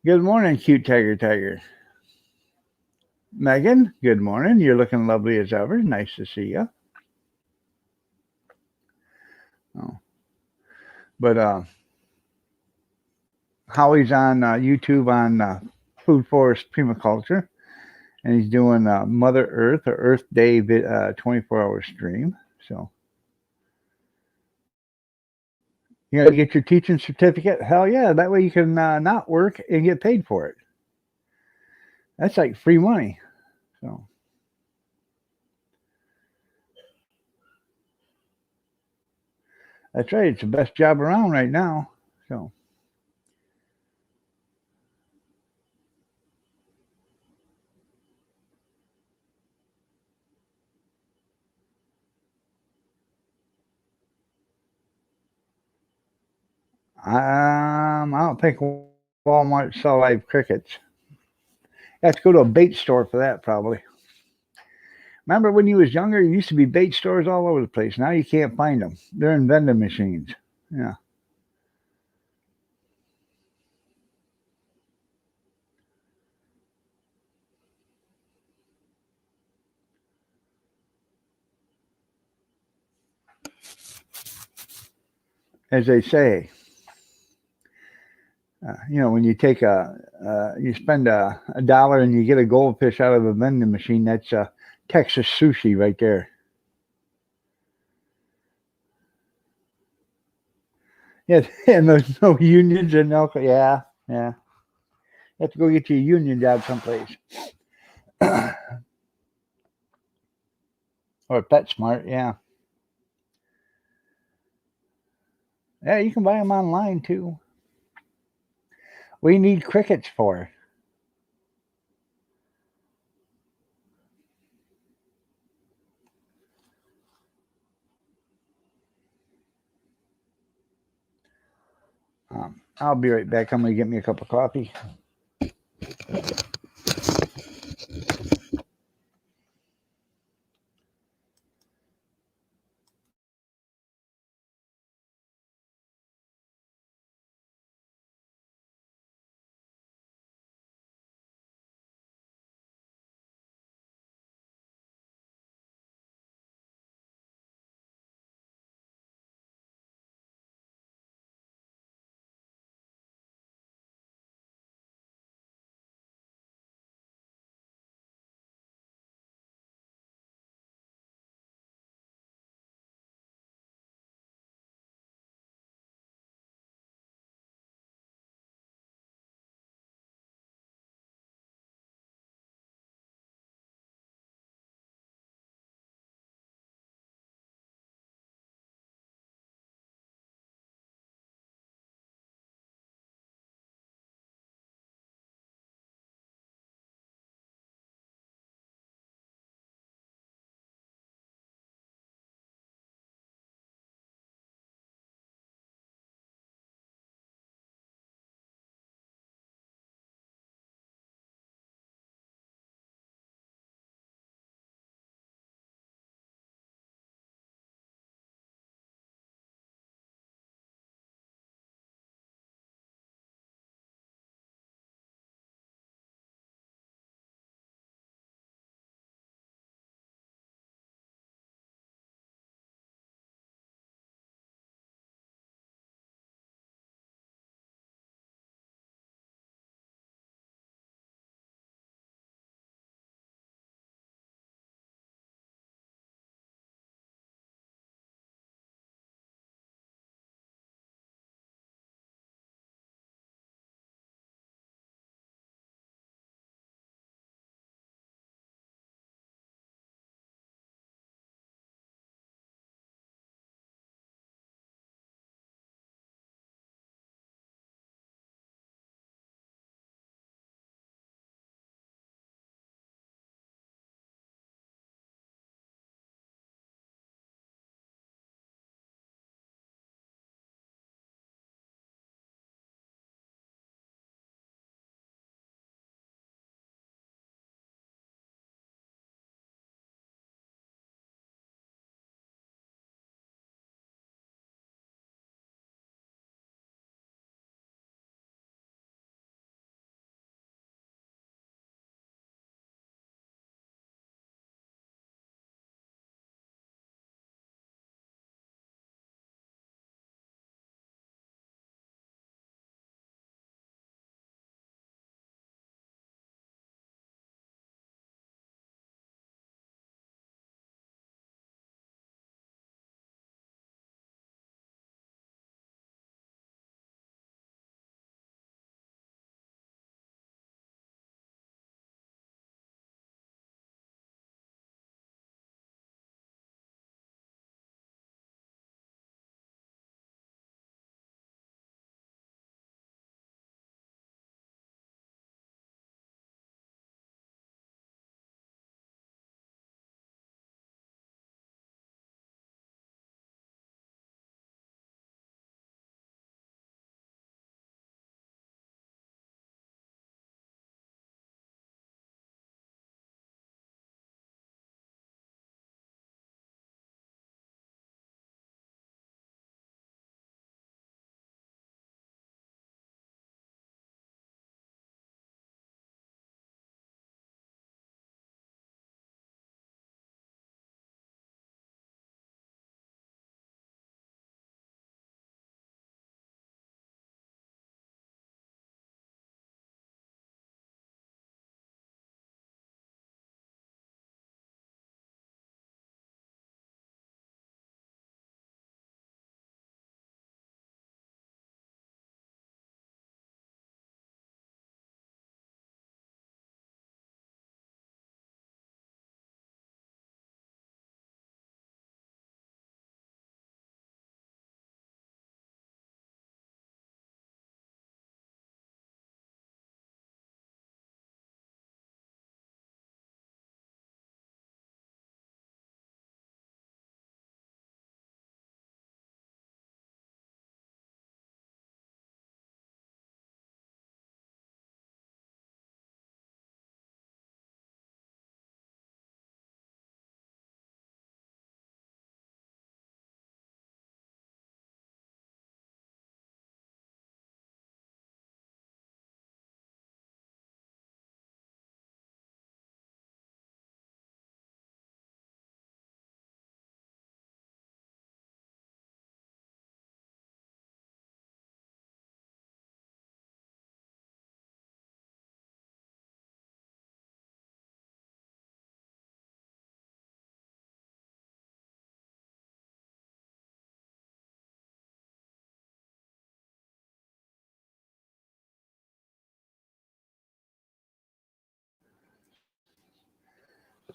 good morning, cute tiger. Megan, good morning. You're looking lovely as ever. Nice to see you. Oh, but Howie's on YouTube on Food Forest Permaculture, and he's doing Mother Earth or Earth Day 24-hour stream. So you got to get your teaching certificate. Hell yeah! That way you can not work and get paid for it. That's like free money. So that's right. It's the best job around right now. So I don't think Walmart sell live crickets. You have to go to a bait store for that, probably. Remember when you was younger, there used to be bait stores all over the place. Now you can't find them. They're in vending machines. Yeah, as they say, when you take you spend a dollar and you get a goldfish out of a vending machine, that's Texas sushi right there. Yeah, and there's no unions and no, yeah, yeah. You have to go get you a union job someplace. Or PetSmart, yeah. Yeah, you can buy them online too. What do you need crickets for? I'll be right back. I'm going to get me a cup of coffee.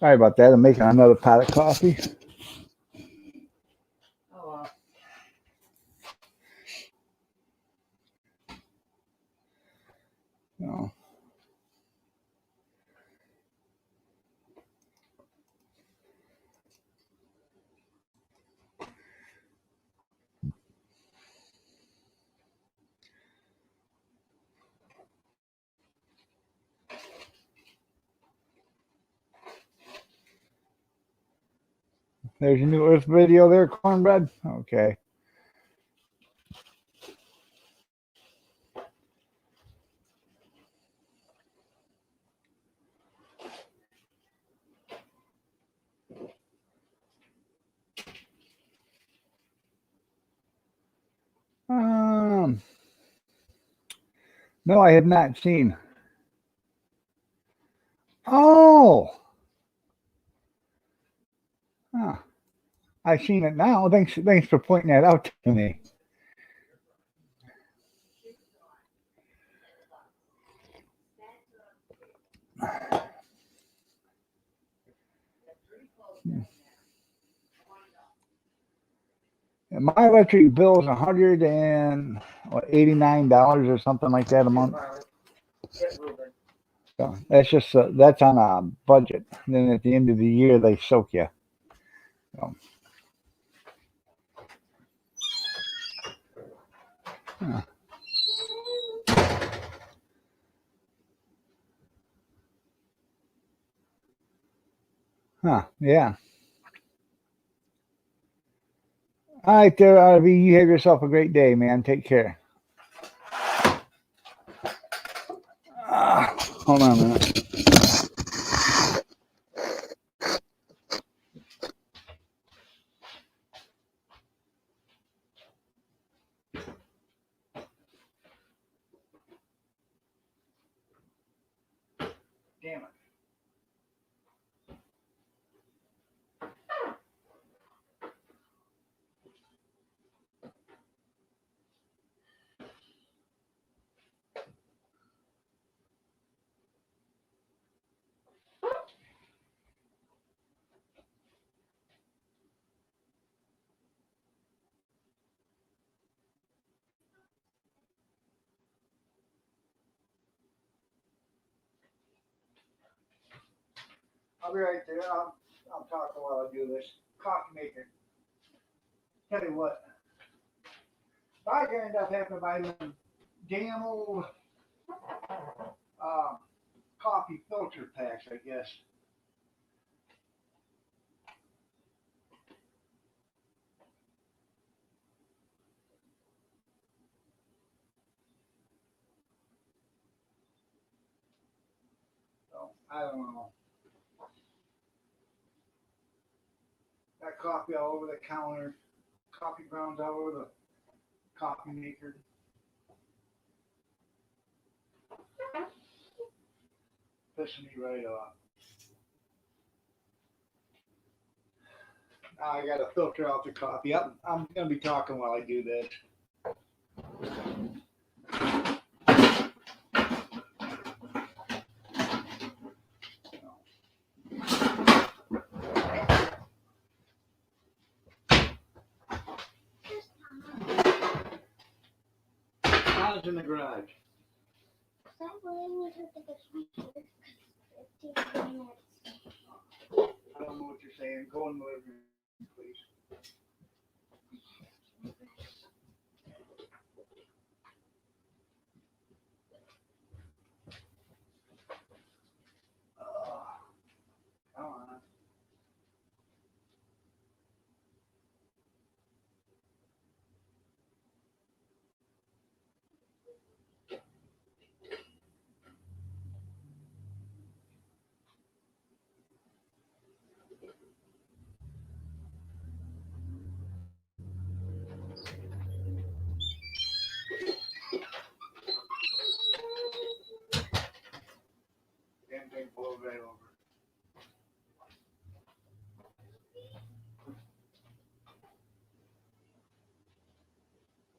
Sorry about that. I'm making another pot of coffee. Oh, No. There's your new Earth video there, Cornbread. Okay. Um, no, I have not seen. Oh, huh. I've seen it now. Thanks for pointing that out to me. And my electric bill is $189 or something like that a month. So that's just that's on a budget. And then at the end of the year, they soak you. So, huh. Huh, yeah. All right, there, RV. You have yourself a great day, man. Take care. Hold on a minute. damn it. I'll be right there. I'll talk while I do this. Coffee maker. Tell you what, I could end up having to buy them damn old uh, coffee filter packs, I guess. So, I don't know. Got coffee all over the counter, coffee grounds all over the coffee maker. Pissing me right off. Now I gotta filter out the coffee. I'm gonna be talking while I do this. How's in the garage? I don't know what you're saying. Go in the living room, please. Oh, come on. Damn thing blows right over.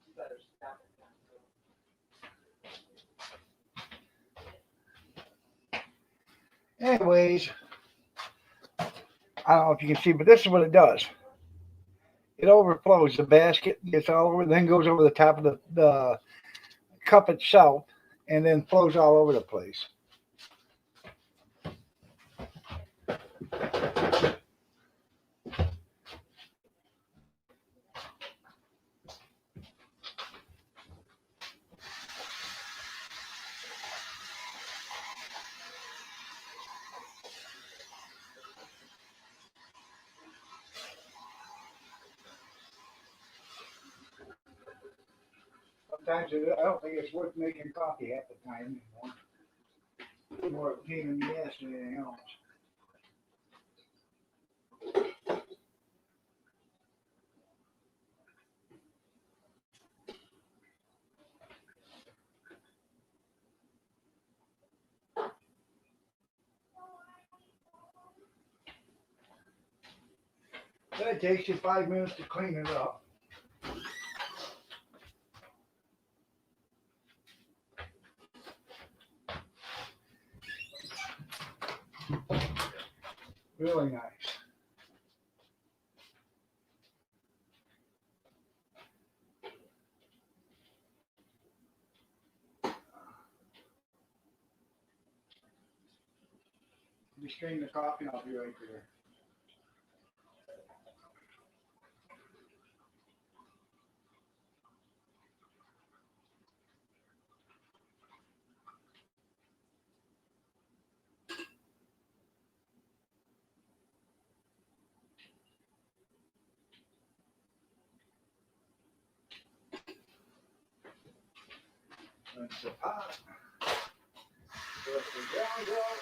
You better stop it. Anyways, I don't know if you can see, but this is what it does. It overflows. The basket gets all over, then goes over the top of the cup itself, and then flows all over the place. Sometimes I don't think it's worth making coffee half the time anymore. It's more of a pain in the ass than anything else. But it takes you 5 minutes to clean it up. Really nice. You strain the coffee, and I'll be right there. Rinse the pot. Put the ground out.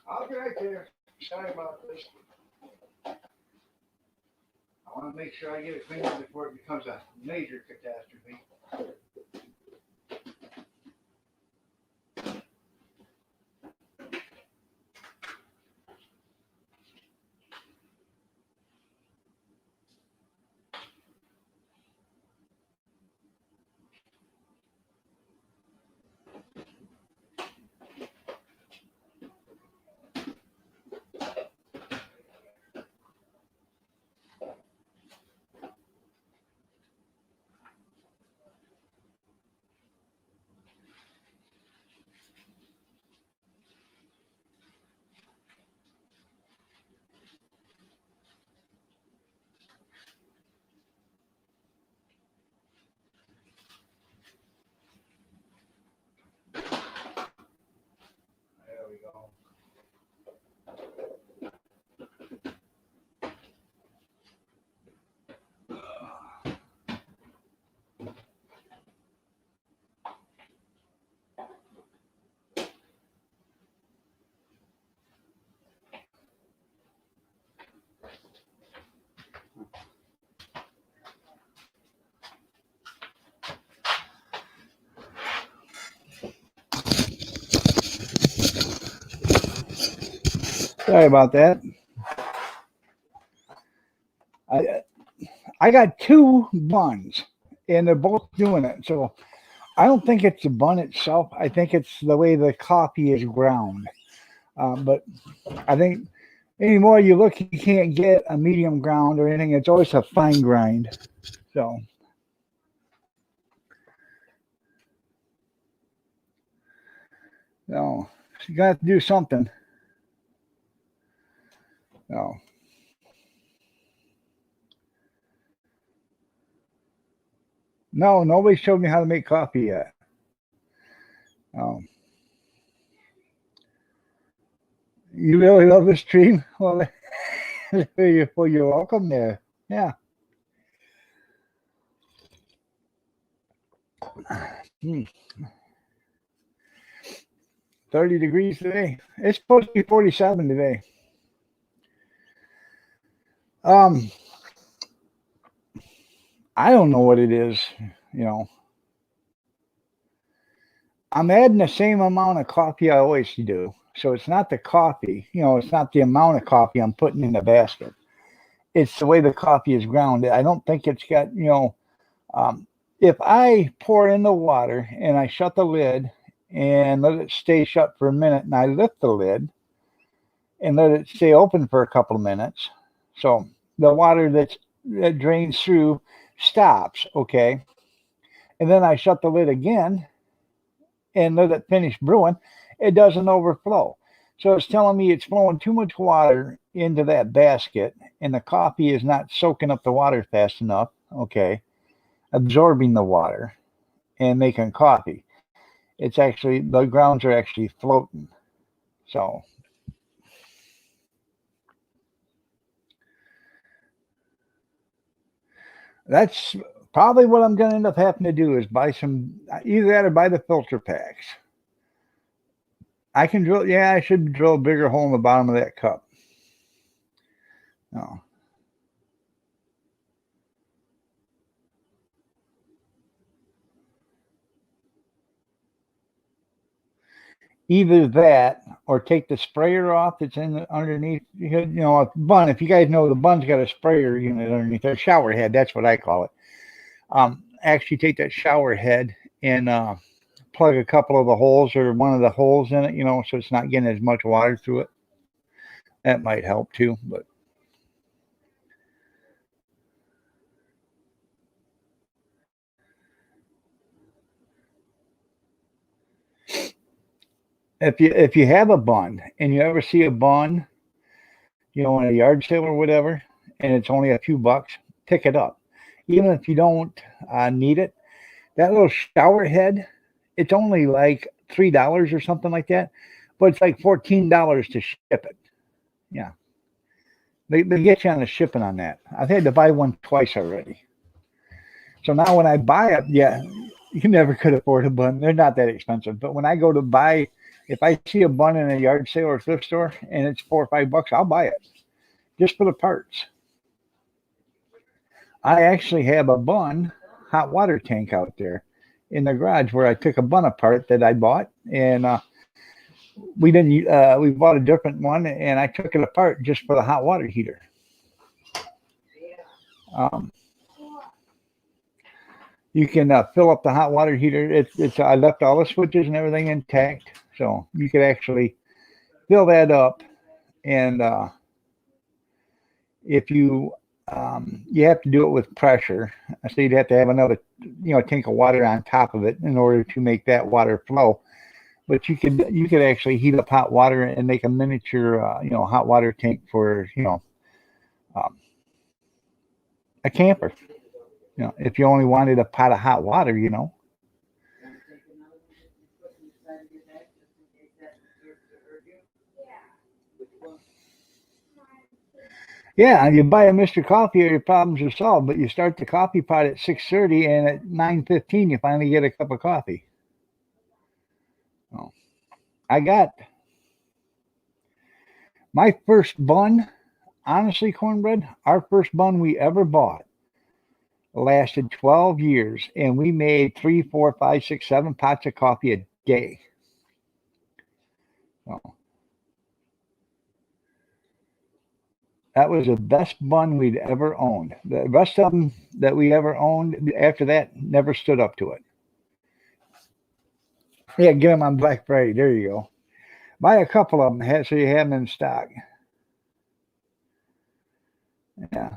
I'll be right there. Sorry about this. I want to make sure I get it cleaned up before it becomes a major catastrophe. There we go. Sorry about that. I got two buns, and they're both doing it. So I don't think it's the bun itself. I think it's the way the coffee is ground. But I think anymore you look, you can't get a medium ground or anything. It's always a fine grind. So no, you got to do something. No, no, nobody showed me how to make coffee yet. Um, you really love this stream? Well, you're welcome there. Yeah. Hmm. 30 degrees today. It's supposed to be 47 today. I don't know what it is, you know. I'm adding the same amount of coffee I always do. So it's not the coffee, you know, it's not the amount of coffee I'm putting in the basket. It's the way the coffee is ground. I don't think it's got, you know, if I pour in the water and I shut the lid and let it stay shut for a minute and I lift the lid and let it stay open for a couple of minutes. So the water that drains through stops, okay? And then I shut the lid again and let it finish brewing, it doesn't overflow. So it's telling me it's flowing too much water into that basket and the coffee is not soaking up the water fast enough, okay, absorbing the water and making coffee. It's actually, the grounds are actually floating. So that's probably what I'm going to end up having to do is buy some, either that or buy the filter packs. I can drill, yeah, I should drill a bigger hole in the bottom of that cup. No. Either that or take the sprayer off that's in the, underneath, you know, a bun. If you guys know, the bun's got a sprayer unit underneath their shower head. That's what I call it. Actually take that shower head and plug a couple of the holes or one of the holes in it, you know, so it's not getting as much water through it. That might help too, but if you have a bun and you ever see a bun, you know, in a yard sale or whatever, and it's only a few bucks, pick it up. Even if you don't need it, that little shower head, it's only like $3 or something like that, but it's like $14 to ship it. Yeah, they get you on the shipping on that. I've had to buy one twice already. So now when I buy it, yeah, you never could afford a bun. They're not that expensive. But when I go to buy, if I see a bun in a yard sale or thrift store and it's $4 or $5, I'll buy it just for the parts. I actually have a bun hot water tank out there in the garage where I took a bun apart that I bought, and we didn't. We bought a different one, and I took it apart just for the hot water heater. You can fill up the hot water heater. It's I left all the switches and everything intact, so you could actually fill that up. And if you have to do it with pressure, so you'd have to have another, you know, tank of water on top of it in order to make that water flow. But you could actually heat up hot water and make a miniature, you know, hot water tank for, you know, a camper. You know, if you only wanted a pot of hot water, you know. Yeah, you buy a Mr. Coffee, or your problems are solved. But you start the coffee pot at 6:30, and at 9:15, you finally get a cup of coffee. Oh, I got my first bun. Honestly, Cornbread, our first bun we ever bought lasted 12 years, and we made 3, 4, 5, 6, 7 pots of coffee a day. So that was the best bun we'd ever owned. The rest of them that we ever owned after that never stood up to it. Yeah, get them on Black Friday. There you go. Buy a couple of them so you have them in stock. Yeah.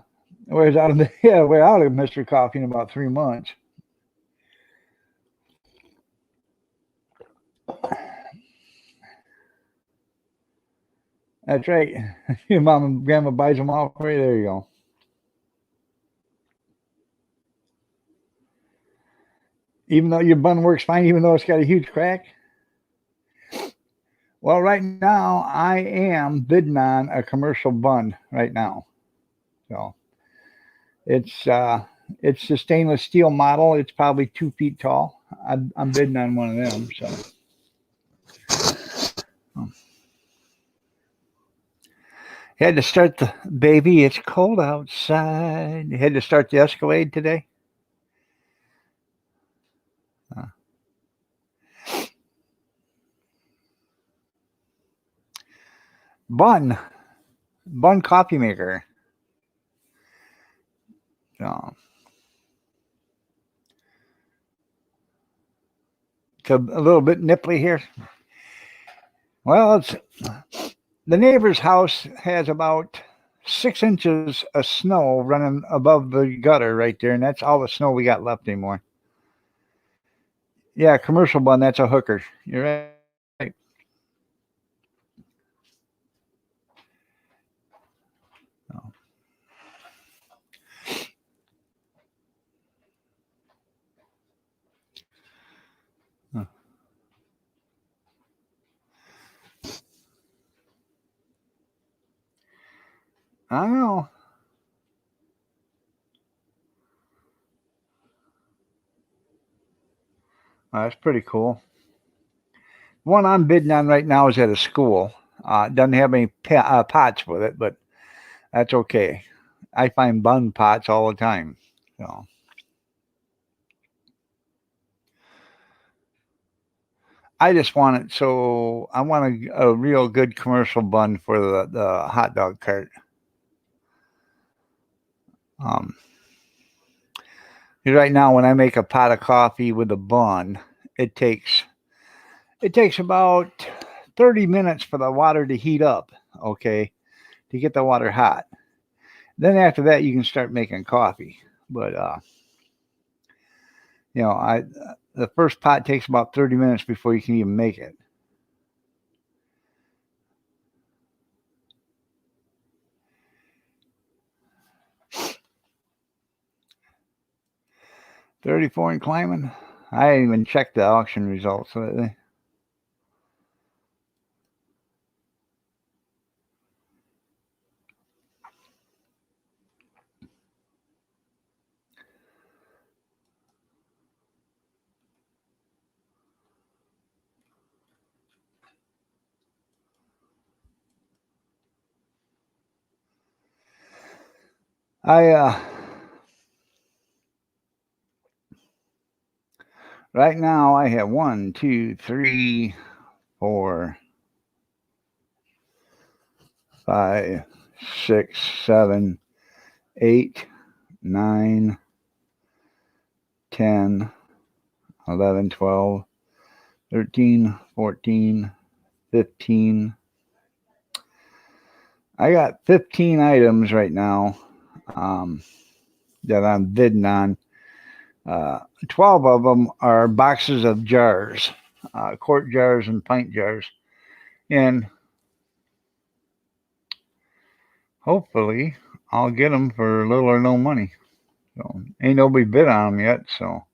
We're out of Mr. Coffee in about 3 months. That's right. Your mom and grandma buys them all for you. There you go. Even though your bun works fine, even though it's got a huge crack. Well, right now I am bidding on a commercial bun right now. So it's a stainless steel model. It's probably 2 feet tall. I'm bidding on one of them. So Had to start the baby. It's cold outside. You had to start the Escalade today. Bun, Bun coffee maker. So, it's a little bit nipply here. Well, it's the neighbor's house has about 6 inches of snow running above the gutter right there, and that's all the snow we got left anymore. Yeah, commercial bun. That's a hooker. You're right. Oh. Huh. I don't know. That's pretty cool. One I'm bidding on right now is at a school. Doesn't have any pots with it, but that's okay. I find bun pots all the time. So I just want it. So I want a real good commercial bun for the hot dog cart. Um, 'Cause right now, when I make a pot of coffee with a bun, it takes it takes about 30 minutes for the water to heat up. Okay, to get the water hot. Then after that, you can start making coffee. But I the first pot takes about 30 minutes before you can even make it. 34 and climbing. I didn't even check the auction results lately. I Right now I have 15. I got 15 items right now um, that I'm bidding on. 12 of them are boxes of jars, quart jars and pint jars. And hopefully I'll get them for little or no money. So ain't nobody bid on them yet. So,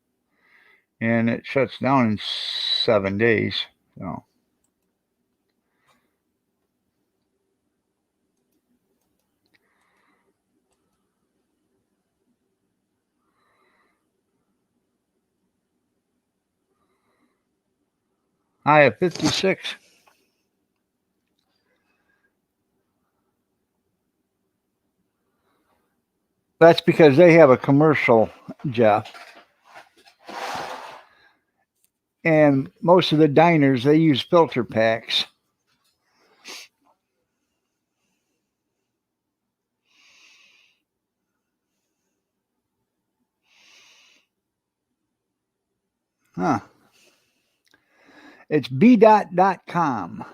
and it shuts down in 7 days. So I have 56. That's because they have a commercial, Jeff. And most of the diners, they use filter packs. Huh. It's b.com.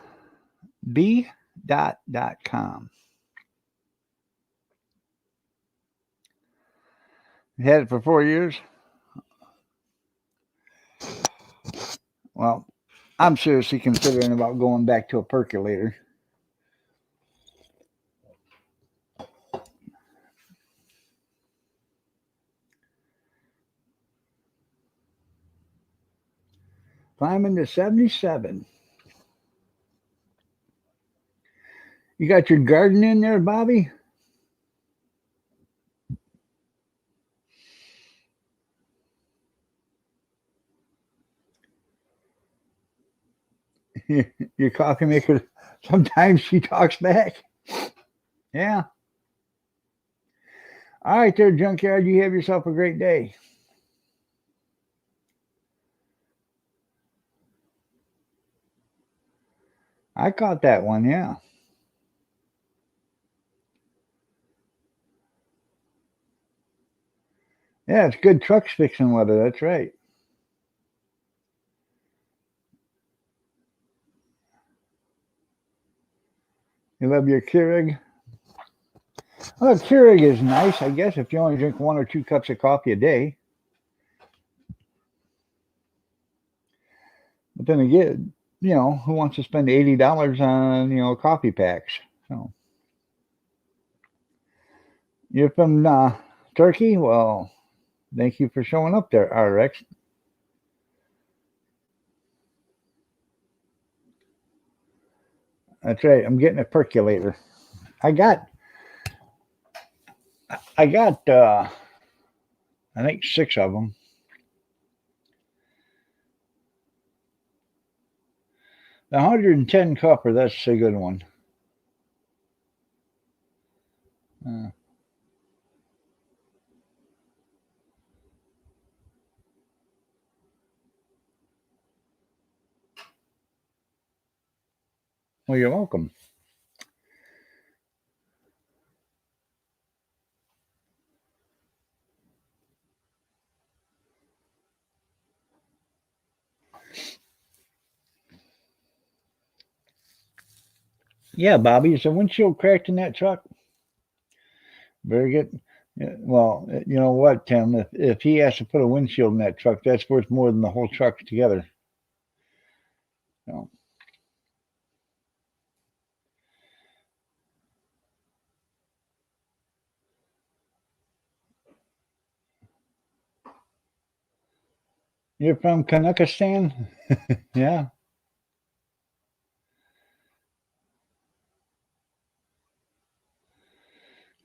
b.com. Had it for 4 years. Well, I'm seriously considering about going back to a percolator. Climbing to 77. You got your garden in there, Bobby? Your coffee maker, sometimes she talks back. Yeah. All right, there, Junkyard. You have yourself a great day. I caught that one. Yeah. Yeah, it's good trucks fixing weather. That's right. You love your Keurig? Well, Keurig is nice, I guess, if you only drink 1 or 2 cups of coffee a day. But then again, who wants to spend $80 on, coffee packs? So you're from Turkey? Well, thank you for showing up there, RX. That's right. I'm getting a percolator. I got, I got, I think 6 of them. The 110 cupper, that's a good one. Uh, well, you're welcome. Yeah, Bobby, is the windshield cracked in that truck? Very good. Yeah, well, you know what, Tim? If he has to put a windshield in that truck, that's worth more than the whole truck together. So, you're from Kanukistan? Yeah.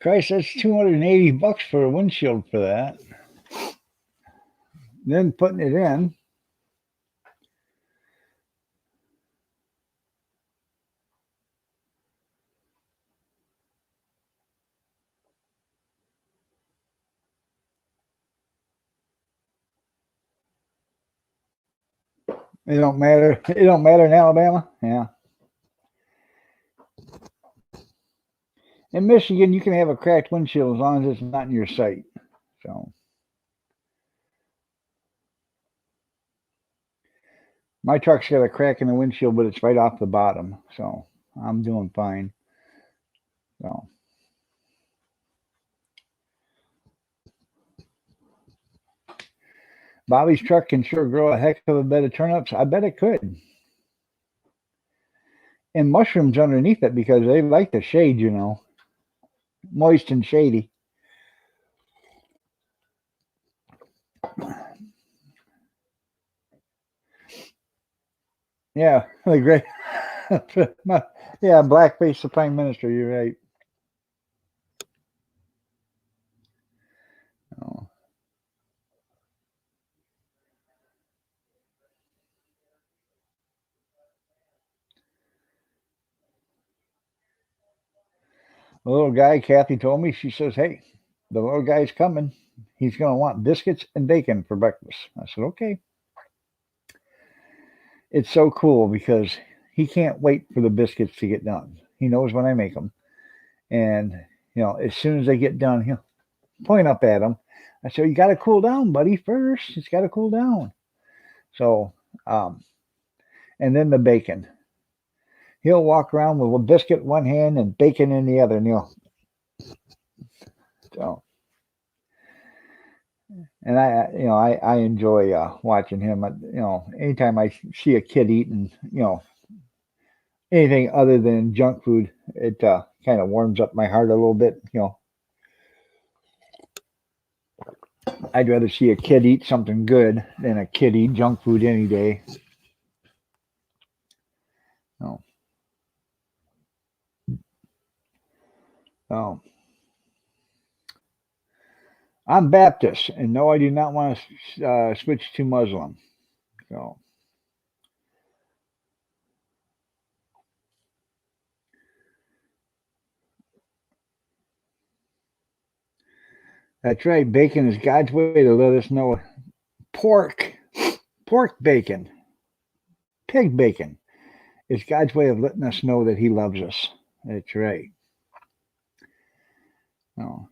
Christ, that's $280 for a windshield for that. Then putting it in. It don't matter. It don't matter in Alabama. Yeah. In Michigan, you can have a cracked windshield as long as it's not in your sight. So my truck's got a crack in the windshield, but it's right off the bottom. So I'm doing fine. So Bobby's truck can sure grow a heck of a bed of turnips. I bet it could. And mushrooms underneath it because they like the shade, moist and shady. Yeah, the great. Yeah, blackface the prime minister. You're right. Oh. The little guy, Kathy told me, she says, "Hey, the little guy's coming. He's going to want biscuits and bacon for breakfast." I said, "Okay." It's so cool because he can't wait for the biscuits to get done. He knows when I make them. And, as soon as they get done, he'll point up at them. I said, "You got to cool down, buddy, first. It's got to cool down." So, um, and then the bacon. He'll walk around with a biscuit in one hand and bacon in the other. And so, and I enjoy watching him. Anytime I see a kid eating, anything other than junk food, it kind of warms up my heart a little bit. I'd rather see a kid eat something good than a kid eat junk food any day. So, so I'm Baptist, and no, I do not want to switch to Muslim. So, That's right. Bacon is God's way to let us know. Pork, pork bacon, pig bacon is God's way of letting us know that He loves us. That's right. Oh,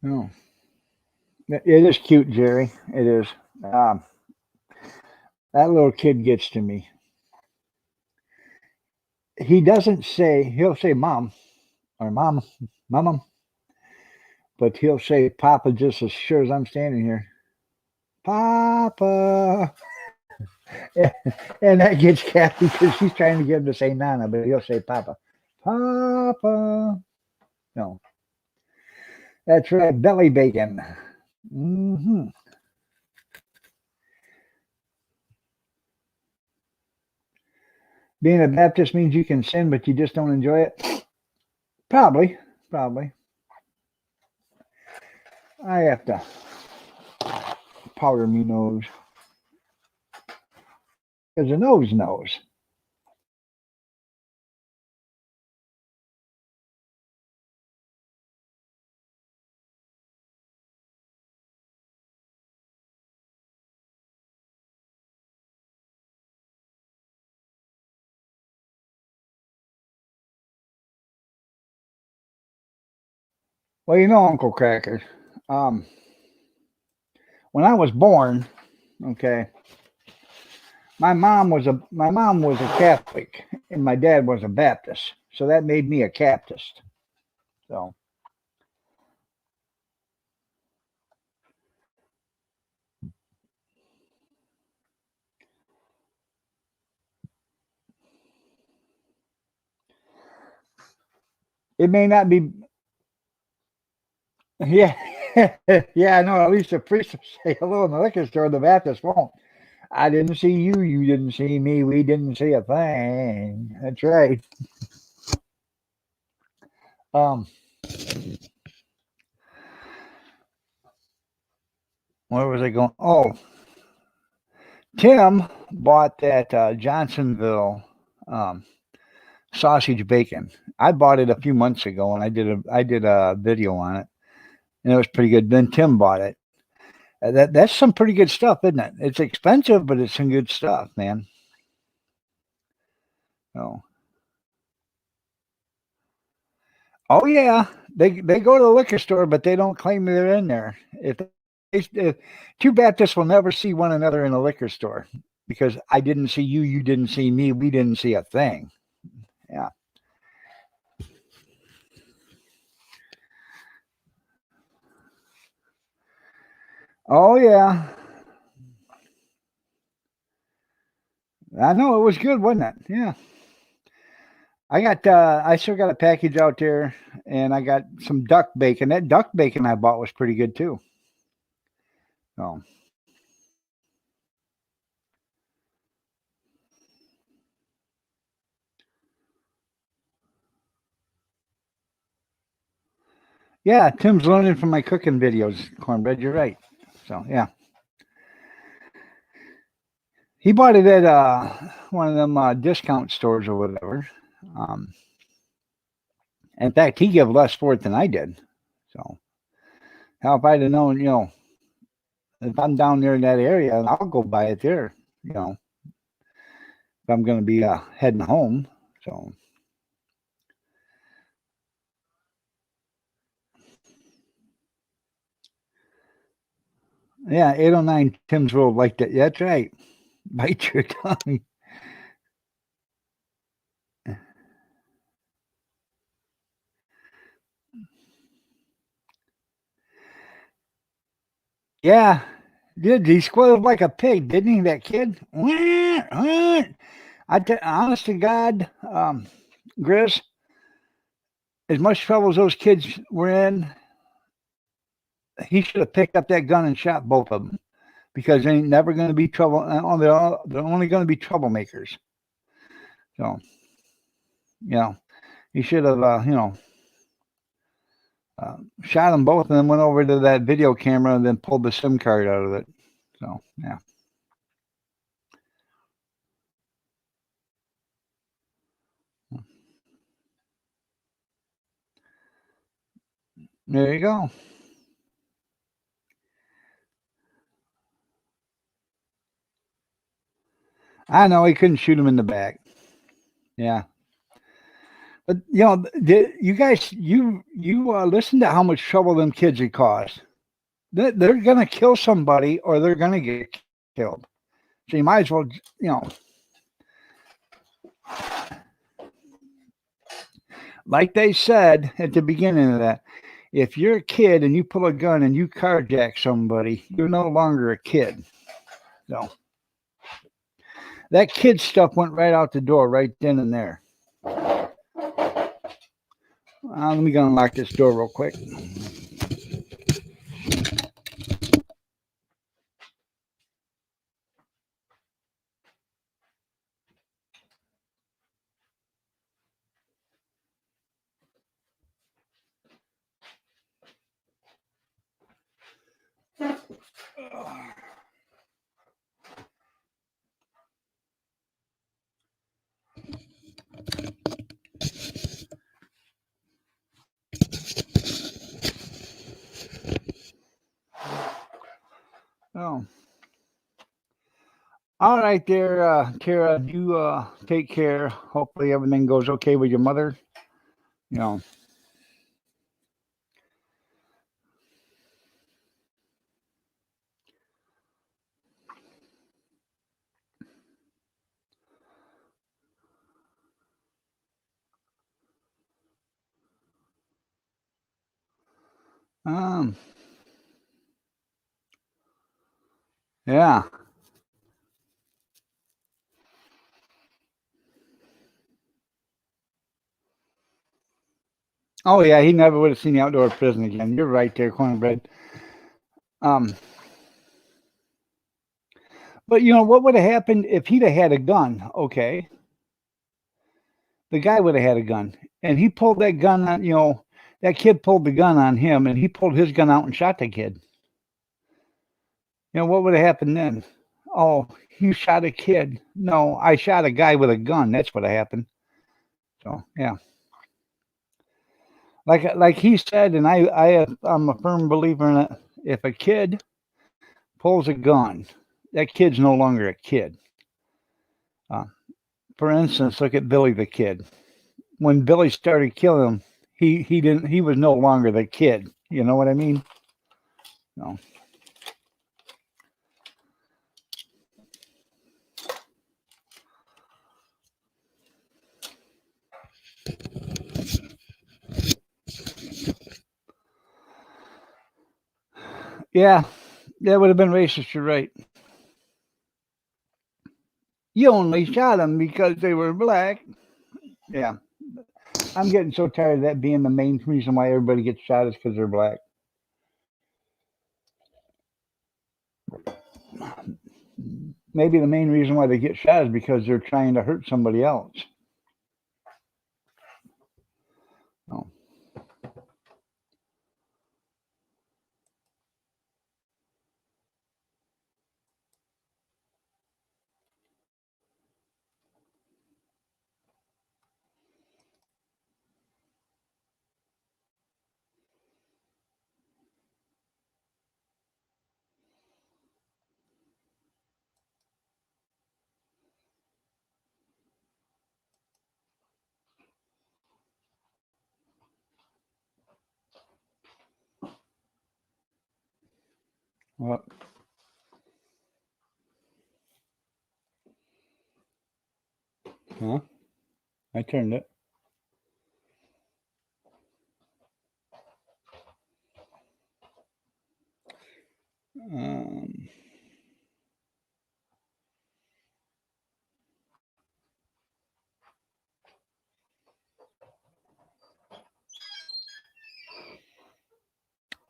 no. It is cute, Jerry. It is. Um, that little kid gets to me. He doesn't say, he'll say mom or mom, mama, but he'll say papa just as sure as I'm standing here. Papa. And that gets Kathy because she's trying to get him to say Nana, but he'll say Papa. Papa. No, that's right. Belly bacon. Hmm. Being a Baptist means you can sin, but you just don't enjoy it. Probably. Probably. I have to powder me nose because the nose knows. Well, Uncle Cracker. Um, when I was born, okay, my mom was a Catholic and my dad was a Baptist, so that made me a Baptist. So it may not be. Yeah, yeah, I know. At least the priest will say hello in the liquor store. The Baptist won't. I didn't see you. You didn't see me. We didn't see a thing. That's right. Um, where was I going? Oh, Tim bought that Johnsonville um, sausage bacon. I bought it a few months ago, and I did a video on it, and it was pretty good. Then Tim bought it. That's some pretty good stuff, isn't it? It's expensive, but it's some good stuff, man. Oh, oh yeah, they go to the liquor store, but they don't claim they're in there. If two Baptists will never see one another in a liquor store because I didn't see you, you didn't see me, we didn't see a thing. Yeah. Oh yeah, I know it was good, wasn't it? Yeah. I still got a package out there, and I got some duck bacon. That duck bacon I bought was pretty good too. Oh yeah, Tim's learning from my cooking videos, cornbread. You're right. So yeah. He bought it at one of them discount stores or whatever. Um, in fact, he gave less for it than I did. So, how if I'd have known, if I'm down there in that area, I'll go buy it there. If I'm going to be heading home. So, yeah, 809 Tim's World like that. That's right. Bite your tongue. Yeah, did he squealed like a pig, didn't he? That kid. Honest to God, Grizz, as much trouble as those kids were in, he should have picked up that gun and shot both of them because they ain't never going to be trouble. They're only going to be troublemakers. So, you know, he should have, Shot them both and then went over to that video camera and then pulled the SIM card out of it. So, yeah. There you go. I know he couldn't shoot him in the back. Yeah. But you know, you guys, you listen to how much trouble them kids had caused. They're gonna kill somebody or they're gonna get killed. So you might as well, you know, like they said at the beginning of that, if you're a kid and you pull a gun and you carjack somebody, you're no longer a kid. So that kid stuff went right out the door right then and there. Let me go unlock this door real quick. Oh. All right there, Tara, you take care. Hopefully everything goes okay with your mother. You know. Yeah. Oh yeah, he never would have seen the outdoor prison again. You're right there, Cornbread. But you know what would have happened if he'd have had a gun? Okay, the guy would have had a gun, and he pulled that gun on. You know, that kid pulled the gun on him, and he pulled his gun out and shot the kid. You know what would have happened then? Oh, you shot a kid. No, I shot a guy with a gun. That's what happened. So yeah, like he said, and I'm a firm believer in it. If a kid pulls a gun, that kid's no longer a kid. Uh, for instance, look at Billy the Kid. When Billy started killing him, he was no longer the kid. You know what I mean? No. Yeah, that would have been racist. You're right. You only shot them because they were black. Yeah. I'm getting so tired of that being the main reason why everybody gets shot is because they're black. Maybe the main reason why they get shot is because they're trying to hurt somebody else. No. What? Huh? I turned it. Um,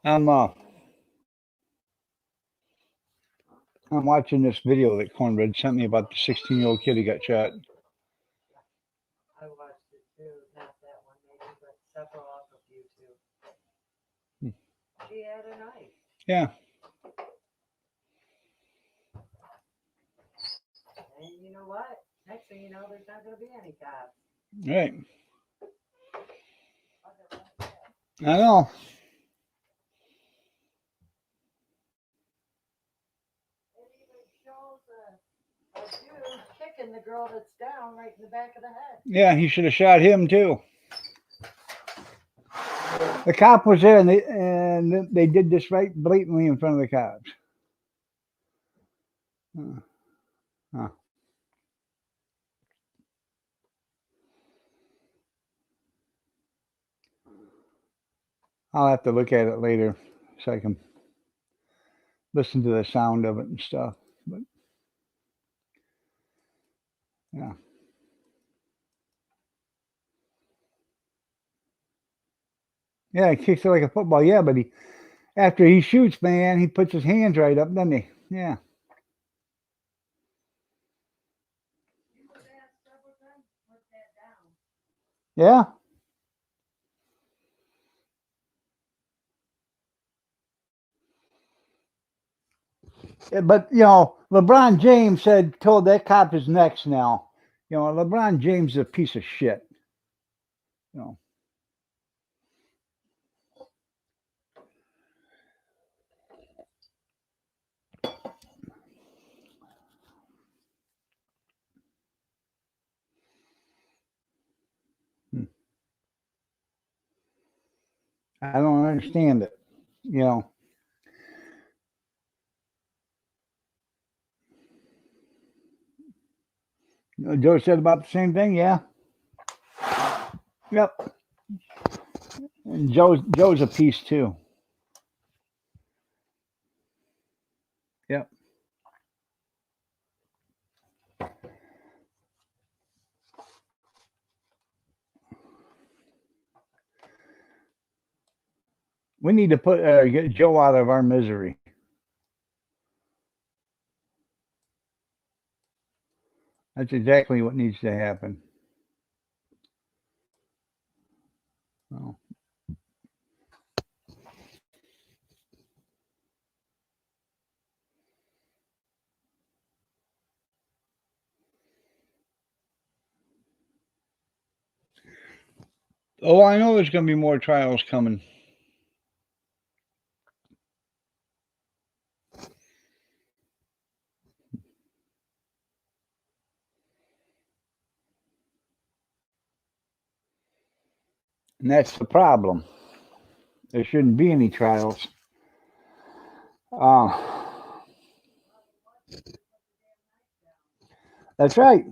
I'm I'm watching this video that Cornbread sent me about the 16-year-old kid who got shot. I watched it too. Not that one maybe, but several off of YouTube. he had a knife. Yeah. And you know what? Next thing you know, there's not going to be any cops. Right. I know. It even shows a dude kicking the girl that's down right in the back of the head. Yeah, he should have shot him too. The cop was there, and they did this right blatantly in front of the cops. Huh. I'll have to look at it later so I can listen to the sound of it and stuff. But yeah. Yeah, he kicks it like a football. Yeah, but after he shoots, man, he puts his hands right up, doesn't he? Yeah. You was asked several times to put that down. Yeah. But LeBron James told that cop is next now. LeBron James is a piece of shit. You know. I don't understand it. Joe said about the same thing. Yeah. Yep. And Joe's a piece too. Yep. We need to get Joe out of our misery. That's exactly what needs to happen. Oh. Oh, I know there's going to be more trials coming. And that's the problem. There shouldn't be any trials. That's right.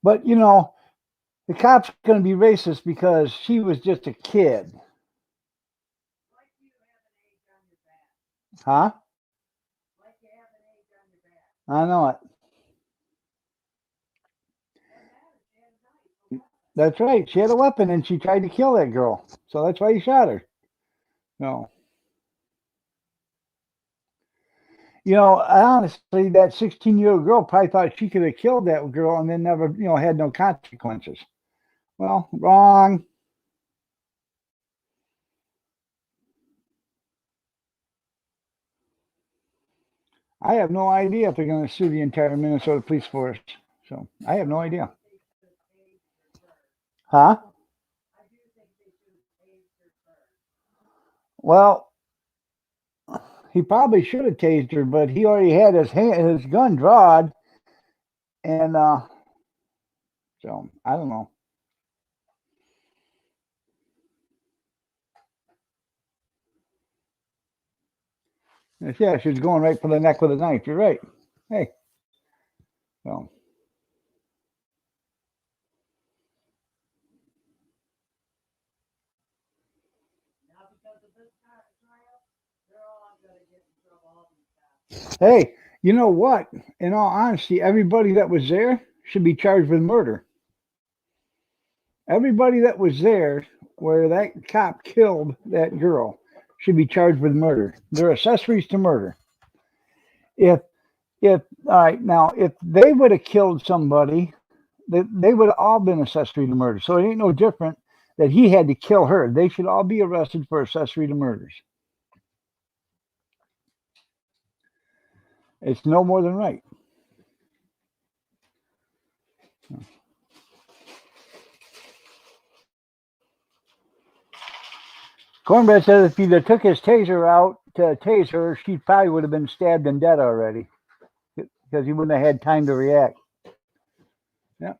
But, the cop's going to be racist because she was just a kid. Like you have an age on your back. Huh? Like you have an age on your back. I know it. That's right. She had a weapon and she tried to kill that girl. So that's why he shot her. No. Honestly, that 16-year-old girl probably thought she could have killed that girl and then never, had no consequences. Well, wrong. I have no idea if they're going to sue the entire Minnesota police force. So I have no idea. Huh? Well, he probably should have tased her, but he already had his gun drawn, and so I don't know. Yeah, she was going right for the neck with a knife. You're right. Hey, so. Hey, you know what? In all honesty, everybody that was there should be charged with murder. Everybody that was there where that cop killed that girl should be charged with murder. They're accessories to murder. If all right, now if they would have killed somebody, they would have all been accessory to murder. So it ain't no different that he had to kill her. They should all be arrested for accessory to murders. It's no more than right. Cornbread says if he'd have took his taser out to tase her, she probably would have been stabbed and dead already because he wouldn't have had time to react. Yeah.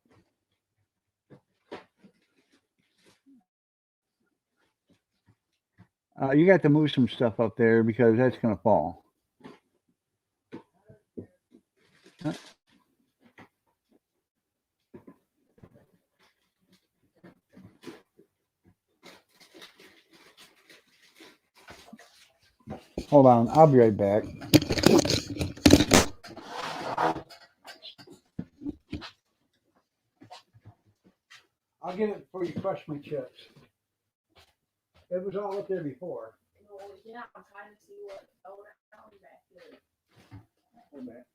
You got to move some stuff up there because that's going to fall. Huh? Hold on, I'll be right back. I'll get it before you crush my chips. It was all up there before. Well, yeah, I'm trying to see what around back there. Hold back.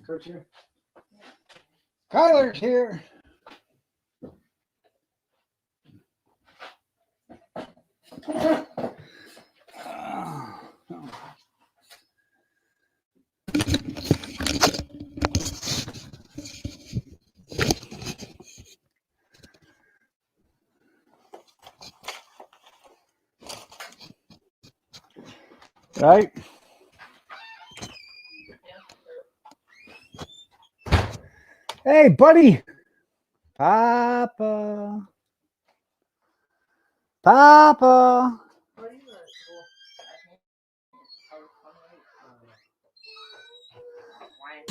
Kurt's here. Kyler's here. Right? Hey, buddy. Papa. Papa. What are you at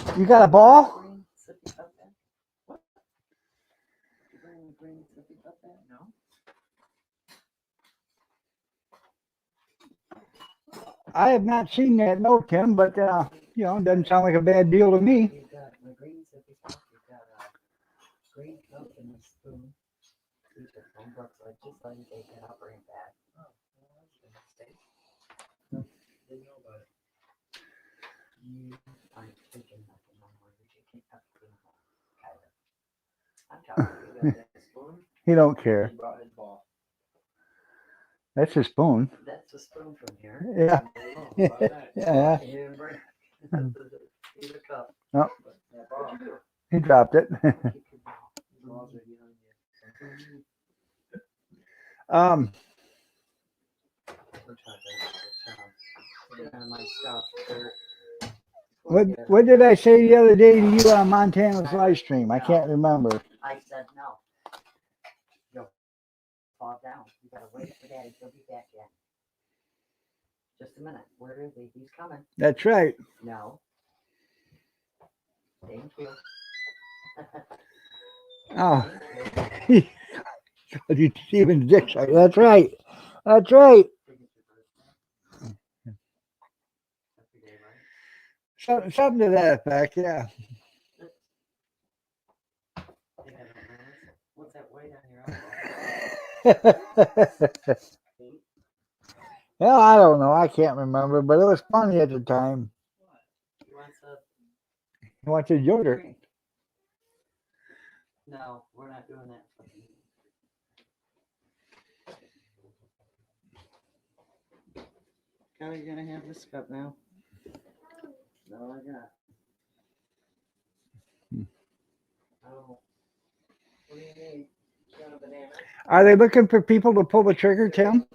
school? You got a ball? Green sippy cup pen? What? You bring a green sippy cup pen? No. I have not seen that note, Tim, but you know, it doesn't sound like a bad deal to me. You've got my green sippy cup, you've got a green cup and a spoon. These are from Brooks, I just let you take that, I'll bring it back. Oh, well, that's a mistake. No, didn't know about it. You aren't thinking nothing no more, you can't have to think about it, Kyler. I'm talking, you got that spoon? He don't care. He brought his ball. That's his spoon. That's a spoon from here. Yeah. Oh, about that. Yeah. He didn't bring, he's a cup. No. But that ball, He dropped it. keep your ball. The ball's right behind you. We're talking about my stuff. What did I say the other day to you on Montana's live stream? I can't remember. I said no. You'll fall down. You gotta wait for Daddy. He'll be back in. Just a minute. Where is he? He's coming. That's right. No. Thank you. Oh. You Steven Dixon. That's right. That's right. Something to that effect, yeah. What's that weight on your elbow? Well, I don't know. I can't remember, but it was funny at the time. He wanted yogurt. No, we're not doing that. How are you gonna have this cup now? No, I got. Oh. What do you need? You got a banana? Are they looking for people to pull the trigger, Tim?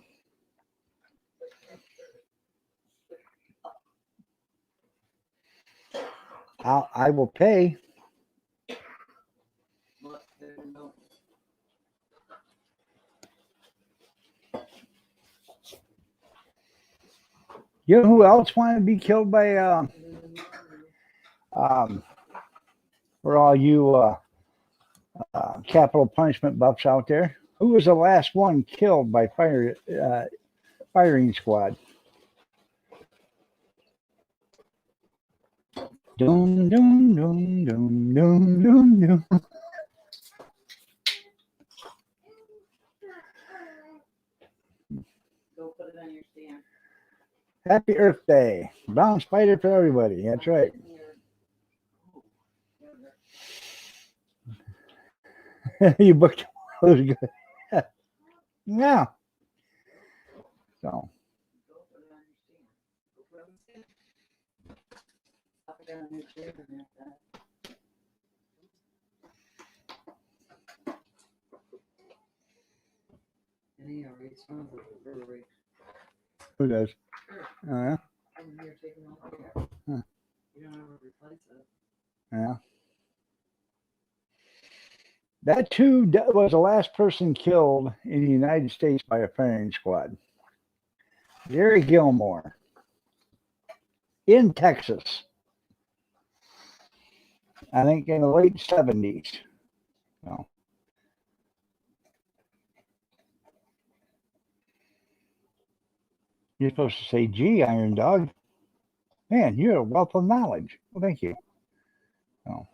I will pay. What? No. You know who else wanted to be killed by um for all you capital punishment buffs out there? Who was the last one killed by firing squad? Dum dum dum dum dum dum dum. Go put it on your stand. Happy Earth Day. Brown spider for everybody. That's right. You booked those good. Yeah. So Go put it on your stand. Go put it on the stand. Pop it down on your chair and have that. And he already smells it, the brewery. who does? Sure. Yeah. I'm here taking all care. Huh. You don't ever replace it. Yeah. That too was the last person killed in the United States by a firing squad. Gary Gilmore in Texas. I think in the late 70s. So, you're supposed to say, gee, Iron Dog. Man, you're a wealth of knowledge. Well, thank you. So,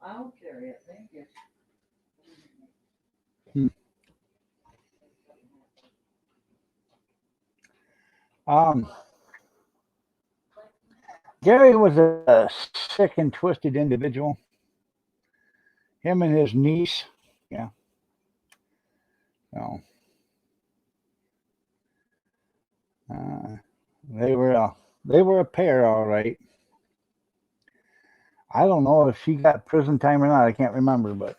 I'll carry it, thank you. um, Gary was a sick and twisted individual. Him and his niece, yeah. So, uh, they were a pair, all right. I don't know if she got prison time or not. I can't remember, but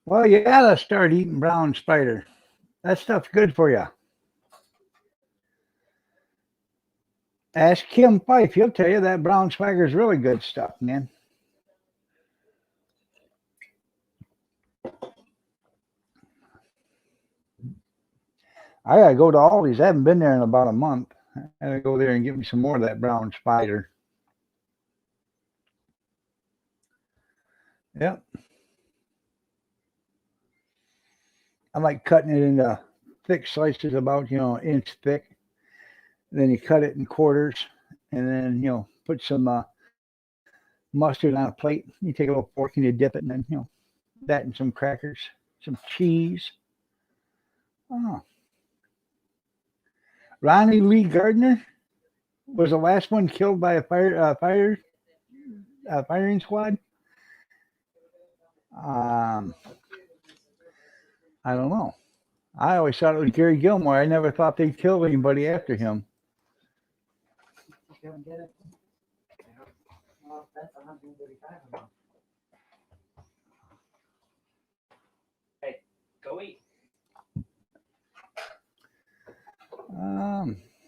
well, you gotta start eating brown spider. That stuff's good for you. Ask Kim Fife; he'll tell you that brown swagger is really good stuff, man. I gotta go to Aldi's. I haven't been there in about a month. I gotta go there and get me some more of that brown spider. Yep. I like cutting it into thick slices, about an inch thick. Then you cut it in quarters, and then put some mustard on a plate. You take a little fork and you dip it, and then that and some crackers, some cheese. Oh, Ronnie Lee Gardner was the last one killed by a firing squad. I don't know. I always thought it was Gary Gilmore. I never thought they'd kill anybody after him. You go and get it. Well, that's 135 of them. Hey, go eat.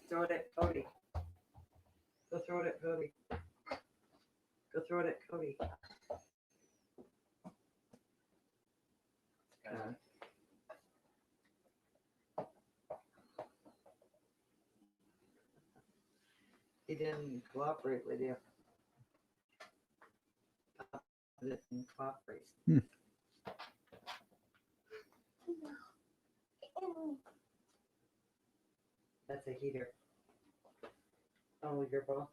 Throw it at Cody. Go throw it at Cody. Go throw it at Cody. He didn't cooperate with you. Didn't cooperate. That's a heater. Oh, your ball.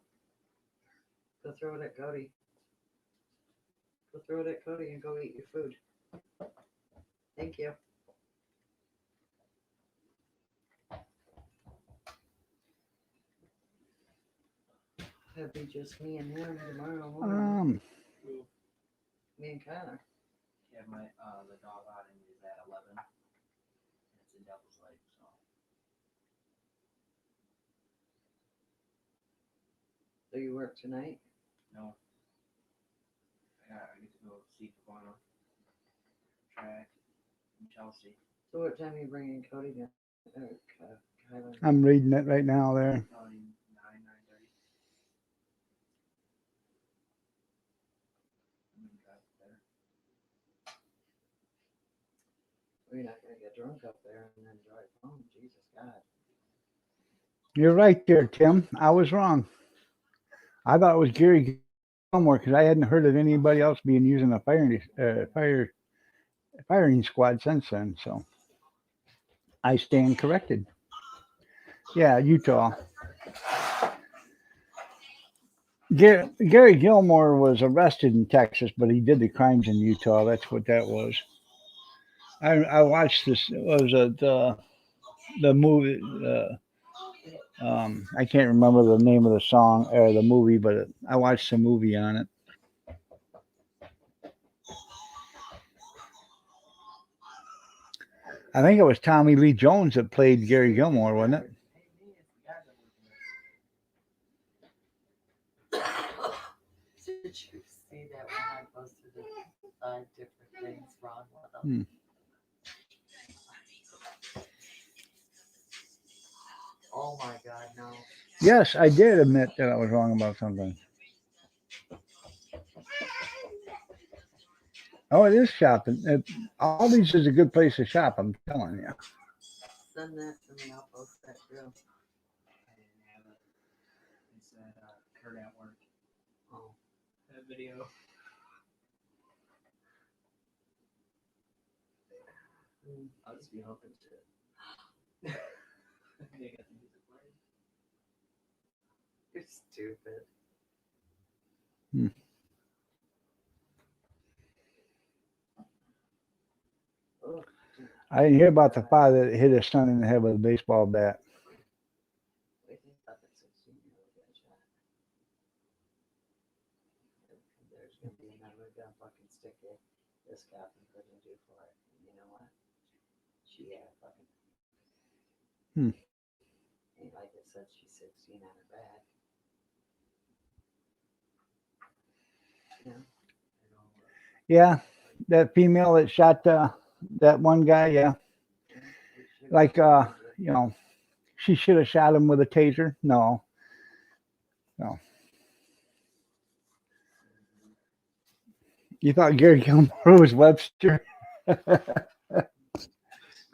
Go throw it at Cody. Go throw it at Cody and go eat your food. Thank you. It'll be just me and him tomorrow morning. Me and Connor. Yeah, the dog outing is at 11. It's in Devil's Lake, so. So you work tonight? No. I get to go see Cabana track in Chelsea. So what time are you bringing Cody down? Kylan? I'm reading it right now there. Probably 9:30. I'm gonna drive there. Well, you're not gonna get drunk up there and then drive home. Jesus God. You're right there, Tim. I was wrong. I thought it was Gary Gilmore because I hadn't heard of anybody else being using a firing squad since then. So I stand corrected. Yeah, Utah. Gary Gilmore was arrested in Texas, but he did the crimes in Utah. That's what that was. I watched this. It was the movie. I can't remember the name of the song or the movie, but I watched the movie on it. I think it was Tommy Lee Jones that played Gary Gilmore, wasn't it? Did you see that when I posted the 5 different things wrong with them? Oh my God, no. Yes, I did admit that I was wrong about something. Oh, it is shopping. Aldi's is a good place to shop, I'm telling you. Send that to me. I'll post that too. I didn't have it. It said Kurt at work. Oh. That video. I'll just be hoping to. They got the music playing. You're stupid. Oh, I didn't hear about the father that hit his son in the head with a baseball bat. wait, they thought that 16-year-old got shot. There's gonna be another gun fucking stick it. This cop in prison do for it. And you know what? She had a fucking. And like I said, she's 16 on her back. Yeah. Yeah, that female that shot that one guy, yeah. Like, she should have shot him with a taser. No. You thought Gary Gilmore was Webster? Yeah.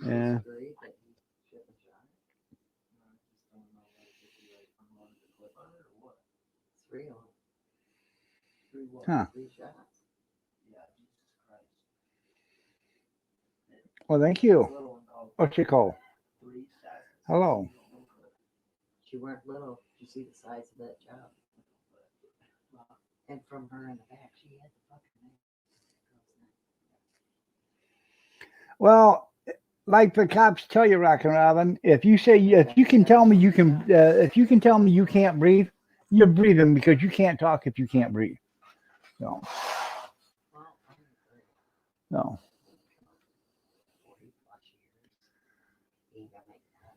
Agree that he should have shot her. I just don't know like if he like unloaded the clip on it or what. 3 of them. 3 what? Huh. 3 shots. Yeah, Jesus Christ. Well, thank This you. little one called What's your call? 3 shots. Hello. She weren't little. You see the size of that job. And from her in the back, she had the fucking knife. Well, like the cops tell you, Rockin' Robin, if you can tell me you can't breathe, you're breathing because you can't talk if you can't breathe. So, Well, I'm agree. no. 40 plus years. He ain't gonna make that.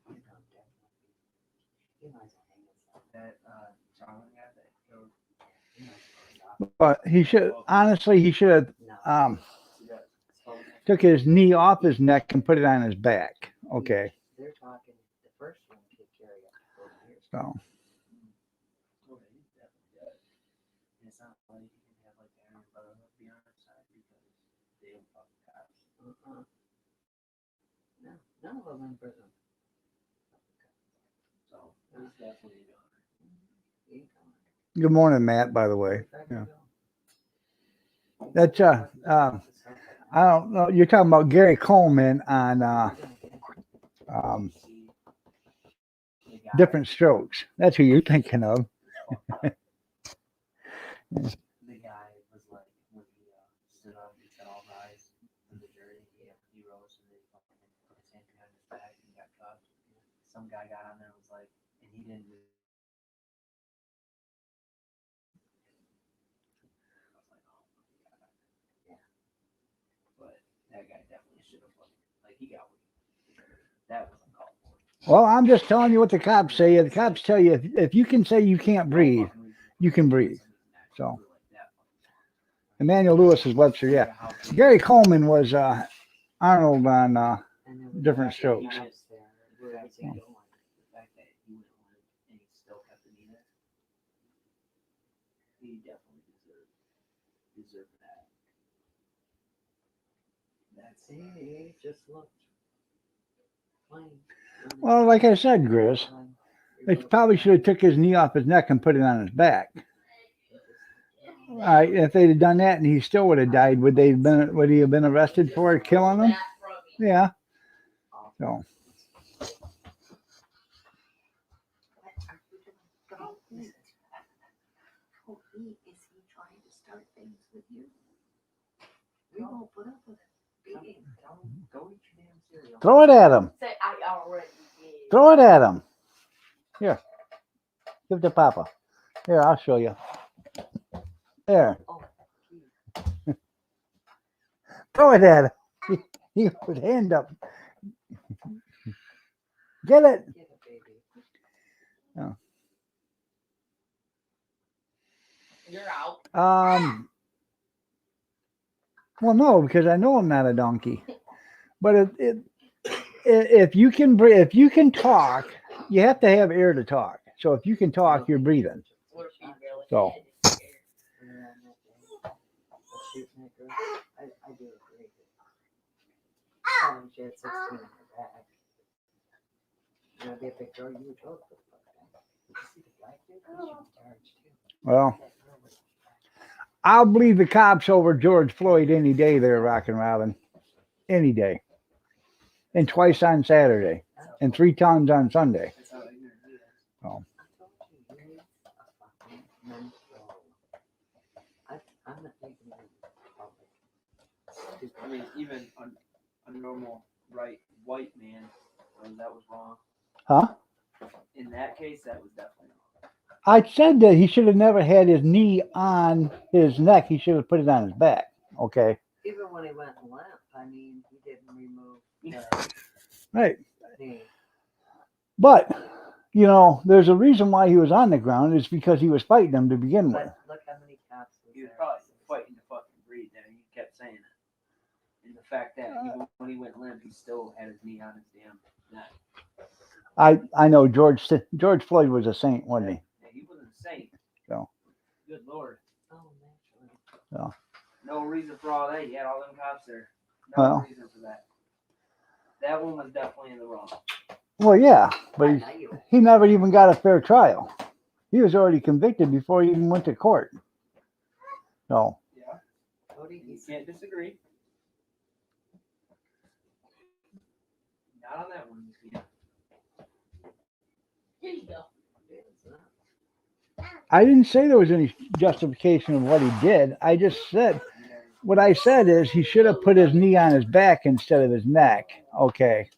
You know, definitely. He might as well hang himself. That John guy that killed. He might as well stop. But he should have No. See that skull neck? took his knee off his neck and put it on his back. Okay. They're talking, the first one could carry up to 40 years. So, Oh, yeah, he's definitely dead. And it's not like you can have like the Iron Brotherhood be on our side because they don't fuck the cops. Uh-uh. No, none of them in prison. So he's definitely a goner. He ain't coming. good morning, Matt, by the way. Back Yeah. to go. That's I don't know. You're talking about Gary Coleman on See the guy, Different Strokes. That's who you're thinking of. the guy was like when he stood up, he said all rise to the jury. He rose and they fucking put his hand behind his back and he got cuffed. Some guy got on there and was like, and he didn't. I was like, oh my god. Yeah. But that guy definitely should have like he got weed. That wasn't called for. Well, I'm just telling you what the cops say. The cops tell you if you can say you can't breathe, you can breathe. So, Emmanuel Lewis is Webster. Yeah, Gary Coleman was Arnold on I know we different got strokes. units there. Where Guys is that he don't going? like the fact that he wouldn't want it and he still kept it either. He definitely deserved that. That's See, he just looked plain. Well, like I said, Grizz, they probably should have took his knee off his neck and put it on his back. If they'd have done that and he still would have died, would he have been arrested for killing him? Yeah. So Is he trying to start things with you? We won't put up with it. Beating. Tell him, go eat your damn cereal. throw it at him. Say, I already did. Throw it at him. Here. Give it to Papa. Here, I'll show you. There. Throw it at him. He put his hand up. Get it. Get it, baby. You're out. Well, no, because I know I'm not a donkey. But if you can breathe, if you can talk, you have to have air to talk. So if you can talk, you're breathing. What if he really So. did? Shooting that girl. I do agree. She had 16 in her back. You know, be a big girl, you would go for the fuck back. You see the black dude? She was charged too. Well, That girl was I'll believe the cops over George Floyd any day there, Rockin' Robin. Any day. And twice on Saturday. And 3 times on Sunday. That's how ignorant he is. I told you, you need a fucking mental. I'm not making it public. I mean, even a normal white man knows that was wrong. Huh? In that case, that was definitely wrong. I said that he should have never had his knee on his neck. He should have put it on his back. Okay. Even when he went limp, I mean, he didn't remove the Right. knee. But, you know, there's a reason why he was on the ground. It's because he was fighting them to begin with. But look how many cops was He was there. probably fighting to fucking breathe there. He kept saying it. And the fact that even when he went limp, he still had his knee on his damn neck. I know George Floyd was a saint, wasn't he? Yeah, he wasn't a saint. No. Good lord. Oh, naturally. No reason for all that. You had all them cops there. No Well. reason for that. That one was definitely in the wrong. Well, yeah, but I he, know you. he never even got a fair trial. He was already convicted before he even went to court. So, Yeah. Cody, You he's can't disagree. Not on that one. You can't. Here you go. I didn't say there was any justification of what he did. I just said, what I said is he should have put his knee on his back instead of his neck. Okay.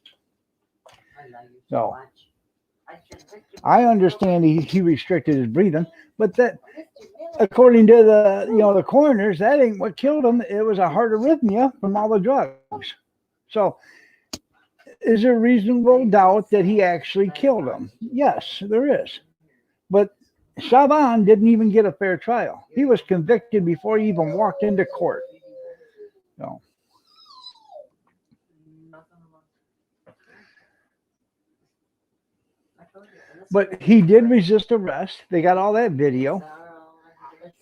I love you So. so much. I should pick you I up. understand he restricted his breathing, but that, according to the coroners, that ain't what killed him. It was a heart arrhythmia from all the drugs. So, is there reasonable doubt that he actually killed him? Yes, there is. But Chauvin didn't even get a fair trial. He was convicted before he even walked into court. So, I told you, and this but is- he did resist arrest. They got all that video.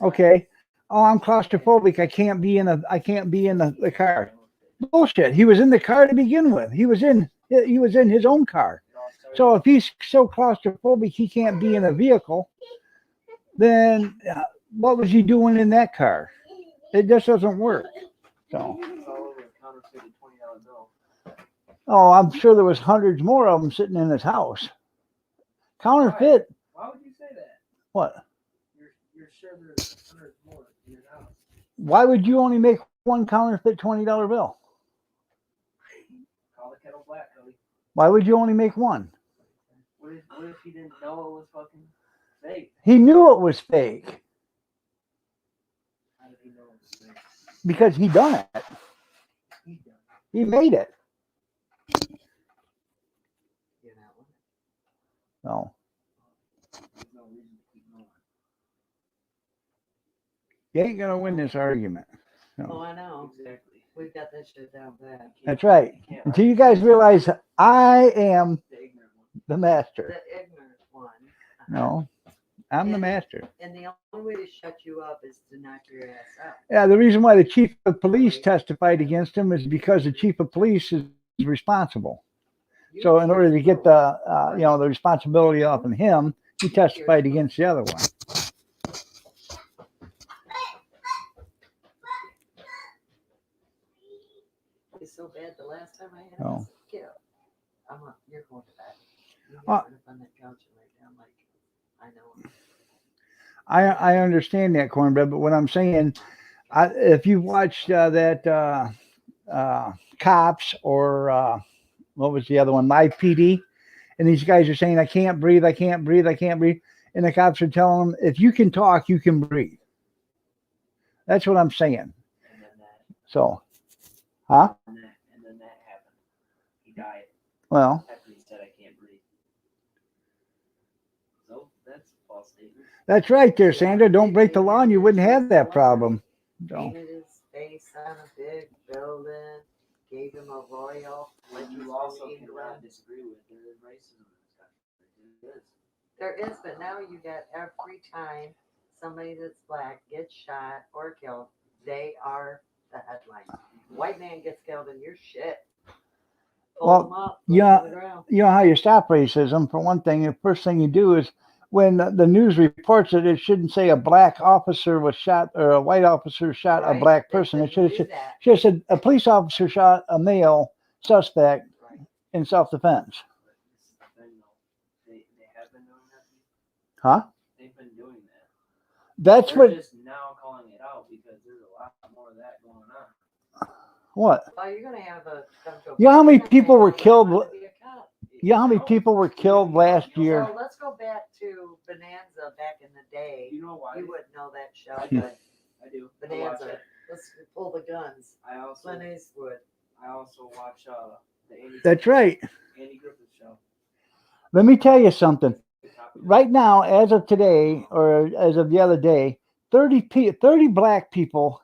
Okay. Oh, I'm claustrophobic. I can't be in the car. Bullshit. He was in the car to begin with. He was in his own car. So if he's so claustrophobic he can't be in a vehicle, then what was he doing in that car? It just doesn't work. So, It's all over a counterfeited $20 bill. oh, I'm sure there was hundreds more of them sitting in his house. Counterfeit. Why would you say that? What? You're sure there's hundreds more in your house. Why would you only make one counterfeit $20 bill? Call the kettle black, Cody. Why would you only make one? What if he didn't know it was fucking fake? He knew it was fake How did he know it was fake? because he done it. He done it. He made it. You know, So There's no reason to keep going. you ain't gonna win this argument. Oh, I know. Exactly. We've got that shit down pat. That's right. You can't Until you argue guys realize I am the ignorant one. the master. The ignorant one. No, I'm the And- master. And the only way to shut you up is to knock your ass out. Yeah, the reason why the chief of police testified against him is because the chief of police is responsible. You So in order to get the choose the responsibility off of him, he testified against the other one. It's so bad. The last time I had Oh. was killed. You're going to bed. You get Well- rid of on that couch and lay down like I know. I understand that, Cornbread, but what I'm saying, if you watched that Cops or what was the other one, Live PD, and these guys are saying, I can't breathe, I can't breathe, I can't breathe. And the cops are telling them, if you can talk, you can breathe. That's what I'm saying. And then that, So, huh? and then that happened. He died Well, after he said, I can't breathe. So that's a false statement. that's right there, Sandra. Don't break the law and you wouldn't have that problem. So, Painted his face on a big building, gave him a royal. What like you he's also from England. cannot disagree with, there is racism in this country. It is. There is, but now you got every time somebody that's black gets shot or killed, they are the headline. White man gets killed and you're shit. Pull Well, them up, put yeah. 'em on the ground. you know how you stop racism? For one thing, the first thing you do is when the news reports it, it shouldn't say a black officer was shot or a white officer shot a Right? black They person. It shouldn't should do that. have said a police officer shot a male suspect Right. in self-defense. But this is the thing though. They have been doing that. Huh? They've been doing that. That's They're what, just now calling it out because there's a lot more of that going on. what? Well, you're gonna have a come to a You know how many point where people were you don't killed? wanna be a cop. You know how many people were killed last year? So let's go back to Bonanza back in the day. You know why? You wouldn't know that show, I but do. I do. I watch Bonanza. it. Let's pull the guns. I also Clint Eastwood. watch the That's right. Andy Griffith show. Let me tell you something. Top Right now, as of today, or as of the other day, 30 black people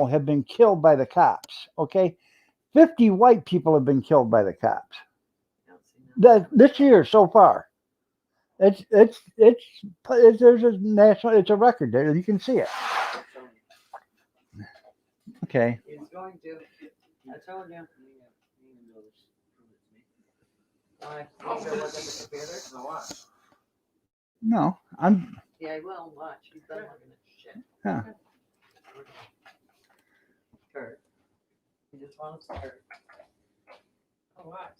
have been killed by the cops. Okay, 50 white people have been killed by the cops. Don't see nothing. This year so far. It's there's a national. It's a record there. You can see it. show. Okay. He's going to. I told you. I want to look at the computer. No, watch. No, I'm. Yeah, I will watch. He's been looking at shit. Huh. Kurt. He just wants Kurt. Oh, watch.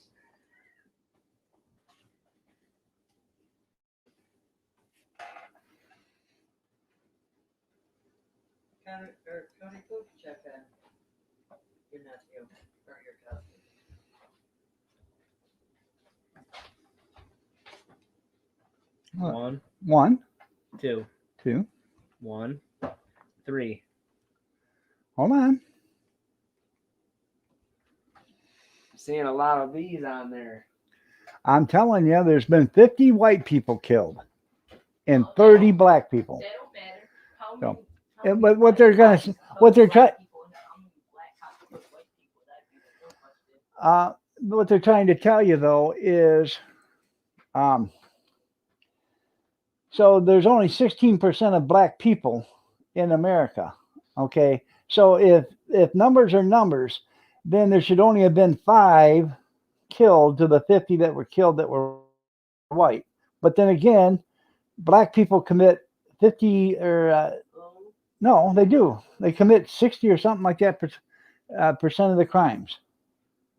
Cody Cook, check in. Your nephew or your cousin. What? 1, 1, 2, 2. 1, 3. Hold on. Seeing a lot of these on there. I'm telling you, there's been 50 white people killed and 30 black people. That don't matter. How No. many? Yeah, but what they're gonna, what they're trying, what they're trying to tell you though is, so there's only 16% of black people in America. Okay, so if numbers are numbers, then there should only have been 5 killed to the 50 that were killed that were white. But then again, black people commit 50 or no, they do. They commit 60 or something like that percent of the crimes.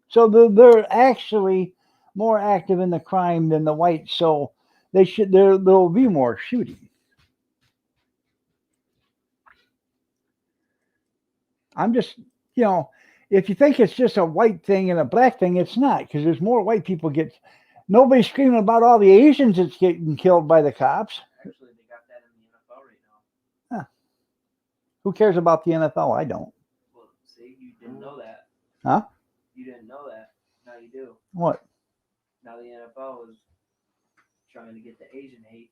So they're actually more active in the crime than the whites. So there'll be more shooting. I'm just, if you think it's just a white thing and a black thing, it's not, because there's more white people nobody's screaming about all the Asians that's getting killed by the cops. Actually, they got that in the NFL right now. Who cares about the NFL? I don't. Well, see, you didn't know that. Huh? You didn't know that. Now you do. What? Now the NFL is trying to get the Asian hate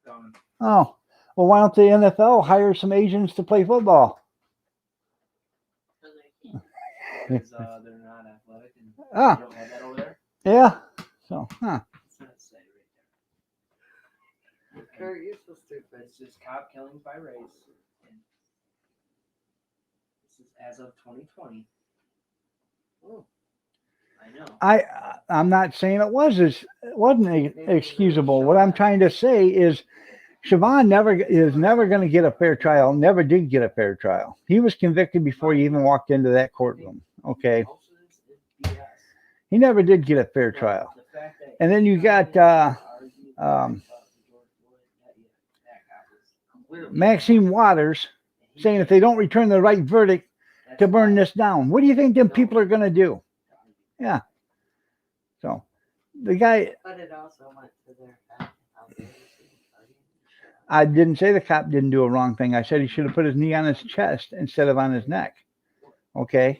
gone. Oh, well, why don't the NFL hire some Asians to play football? Because they're not athletic and Ah. they don't have that over there. Yeah. So, huh. It's not say right Kurt, you're so there. stupid. It's just cop killings by race. And this is as of 2020. Oh. I know. I'm not saying it wasn't excusable. What I'm trying to say is Siobhan is never going to get a fair trial. Never did get a fair trial. He was convicted before he even walked into that courtroom. Okay. Most of this is BS. He never did get a fair trial. The fact that And then you got Maxine Waters saying if they don't return the right verdict to burn this down. What do you think them people are going to do? Yeah. So the guy, But it also went to their back. I didn't say the cop didn't do a wrong thing. I said he should have put his knee on his chest instead of on his neck. Okay.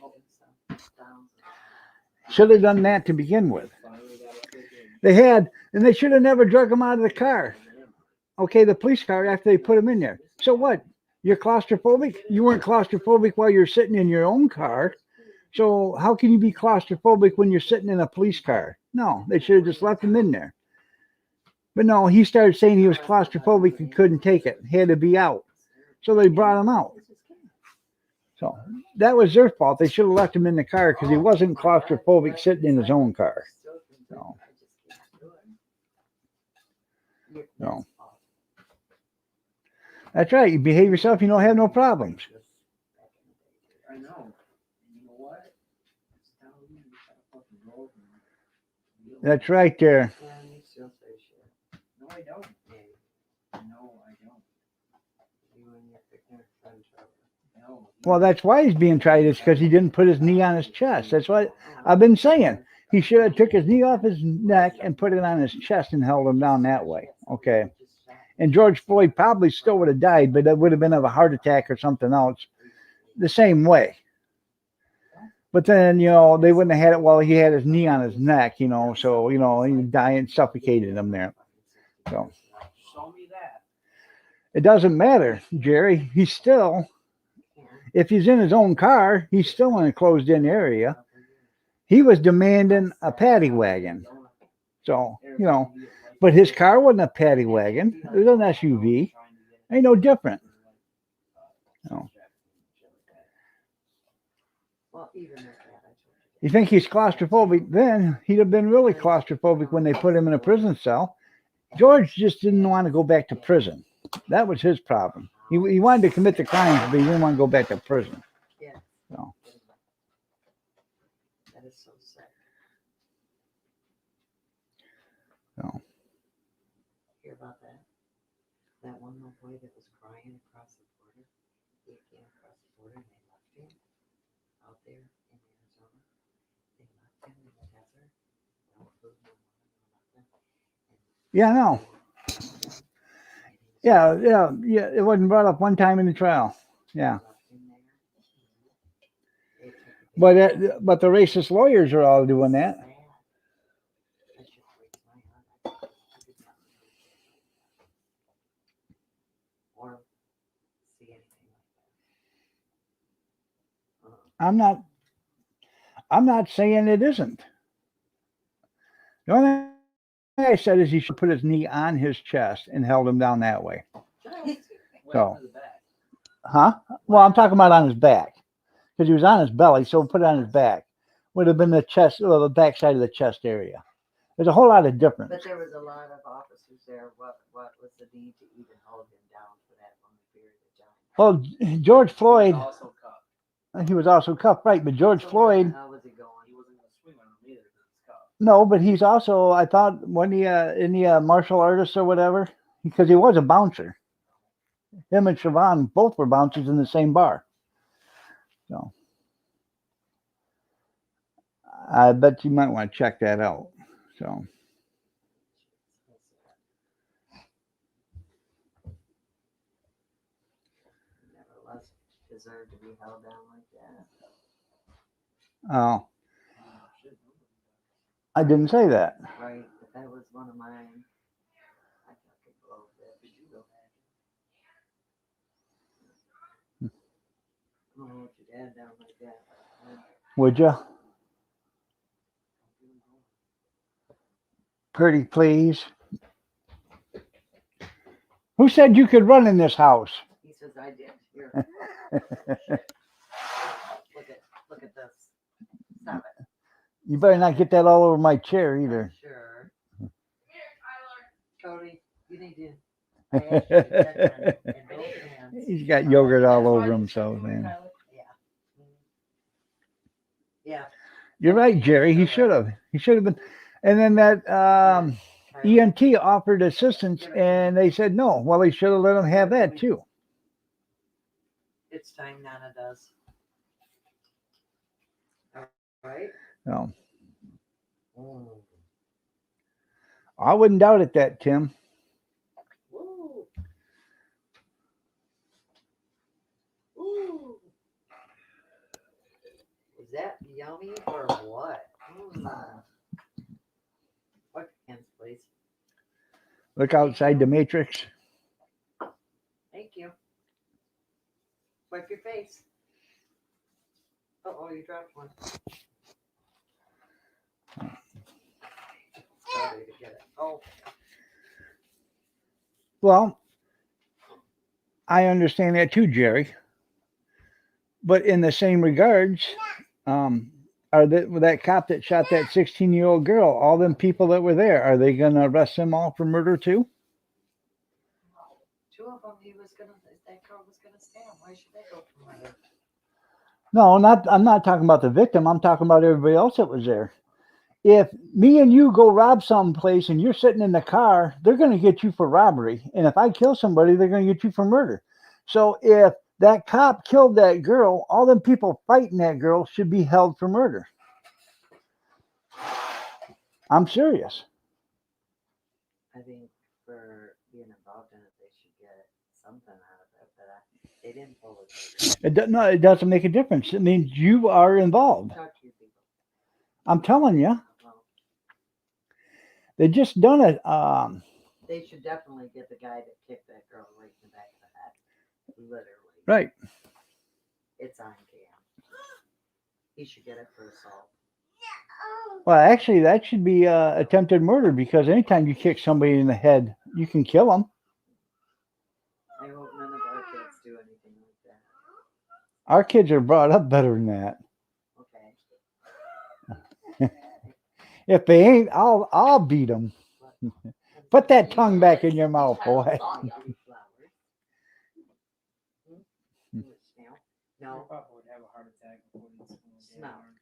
Should have done that to begin with. And they should have never drug him out of the car. Okay, the police car after they put him in there. So what? You're claustrophobic? You weren't claustrophobic while you're sitting in your own car. So how can you be claustrophobic when you're sitting in a police car? No, they should have just left him in there. But no, he started saying he was claustrophobic and couldn't take it. He had to be out. So they brought him out. So that was their fault. They should have left him in the car because he wasn't claustrophobic sitting in his own car. So, no. That's right. You behave yourself, you don't have no problems. I know. You know what? That's right there. No, I don't. No, I don't. No. Well, that's why he's being tried. It's because he didn't put his knee on his chest. That's what I've been saying. He should have took his knee off his neck and put it on his chest and held him down that way. Okay. And George Floyd probably still would have died, but it would have been of a heart attack or something else the same way. But then, they wouldn't have had it while he had his knee on his neck, so, he died and suffocated him there. So Show me that. it doesn't matter, Jerry. He's still, if he's in his own car, he's still in a closed in area. He was demanding a paddy wagon. So, but his car wasn't a paddy wagon. It was an SUV. Ain't no different. No. You think he's claustrophobic? Then he'd have been really claustrophobic when they put him in a prison cell. George just didn't want to go back to prison. That was his problem. He wanted to commit the crimes, but he didn't want to go back to prison. Yeah. So. That is so sad. So. Hear about that? That one little boy that was crying across the border. He came across the border and they left him out there in Arizona. They left him in the desert. No food, no water, no nothing. Yeah, no. Yeah. It wasn't brought up one time in the trial. Yeah. But the racist lawyers are all doing that. I'm not saying it isn't. The only thing I said is he should put his knee on his chest and held him down that way. So, huh? Well, I'm talking about on his back because he was on his belly, so put it on his back. Would have been the chest or the back side of the chest area. There's a whole lot of difference. But there was a lot of officers there. What was the need to even hold him down for that long period of time? Well, George Floyd, Also cuffed. he was also cuffed, right? But George So Floyd, how was he going? He wasn't going to swing on him either because he's cuffed. no, but he's also, I thought, when he in the martial artist or whatever, because he was a bouncer. Him and Siobhan both were bouncers in the same bar. So I bet you might want to check that out. So Nevertheless, deserved to be held down like that. I didn't say that. Right, but that was one of mine. Oh, your dad down like that. Would you? Pretty please. Who said you could run in this house? He says, I did. Here, look at this. Stop it. You better not get that all over my chair either. Sure. Cody, you need to. I asked you to check on in both hands. He's got yogurt all over himself, man. Yeah. You're right, Jerry. He should have. He should have been. And then that Tyler, ENT offered assistance, and they said no. Well, they should have let him have that too. It's time Nana does. All right. No, Mm. I wouldn't doubt it. That Tim. Woo. Ooh. Is that yummy or what? What hands, please? Look outside the matrix. Thank you. Wipe your face. Oh, you dropped one. Sorry to get it. Oh, Well, I understand that too, Jerry. But in the same regards, that cop that shot that 16-year-old girl, all them people that were there, are they going to arrest them all for murder too? two of them. That girl was gonna stab. Why should they go for murder? No, I'm not talking about the victim. I'm talking about everybody else that was there. If me and you go rob someplace and you're sitting in the car, they're going to get you for robbery. And if I kill somebody, they're going to get you for murder. So if that cop killed that girl, all them people fighting that girl should be held for murder. I'm serious. I think for being involved in it, they should get something out of it. But they didn't pull the trigger. It doesn't make a difference. It means you are involved. Talk to you people. I'm telling you. Well, They just done it. they should definitely get the guy that kicked that girl right in the back of the head. Literally. Right. It's on cam. He should get it for assault. Well, actually, that should be attempted murder because anytime you kick somebody in the head, you can kill them. I hope none of our kids do anything like that. Our kids are brought up better than that. Okay. If they ain't, I'll beat them. Put that tongue back in your mouth, boy. No. Papa would have a heart attack before these schools get No. learned.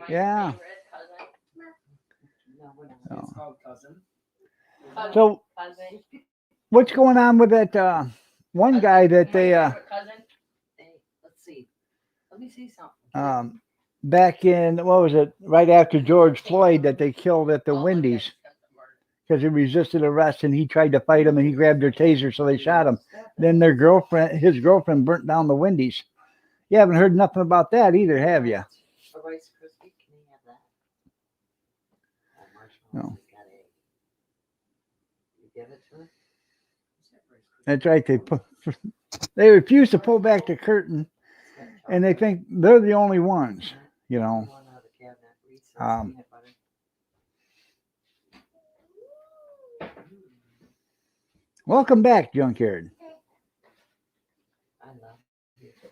Yeah. No, we're not. Oh. It's called cousin. So what's going on with that one guy that they Hey, let's see. Let me see something. back in, what was it, right after George Floyd, that they killed at the Wendy's because he resisted arrest and he tried to fight him and he grabbed their taser, so they shot him. Then his girlfriend burnt down the Wendy's. You haven't heard nothing about that either, have you? A Rice Krispie, can you have that? No. Marshmallows has got egg. You give it to her? That's right. They refuse to pull back the curtain, and they think they're the only ones, you know. One out of the cabinet, Reese's Um, peanut butter. Welcome back, Junkyard. I love you, Dad.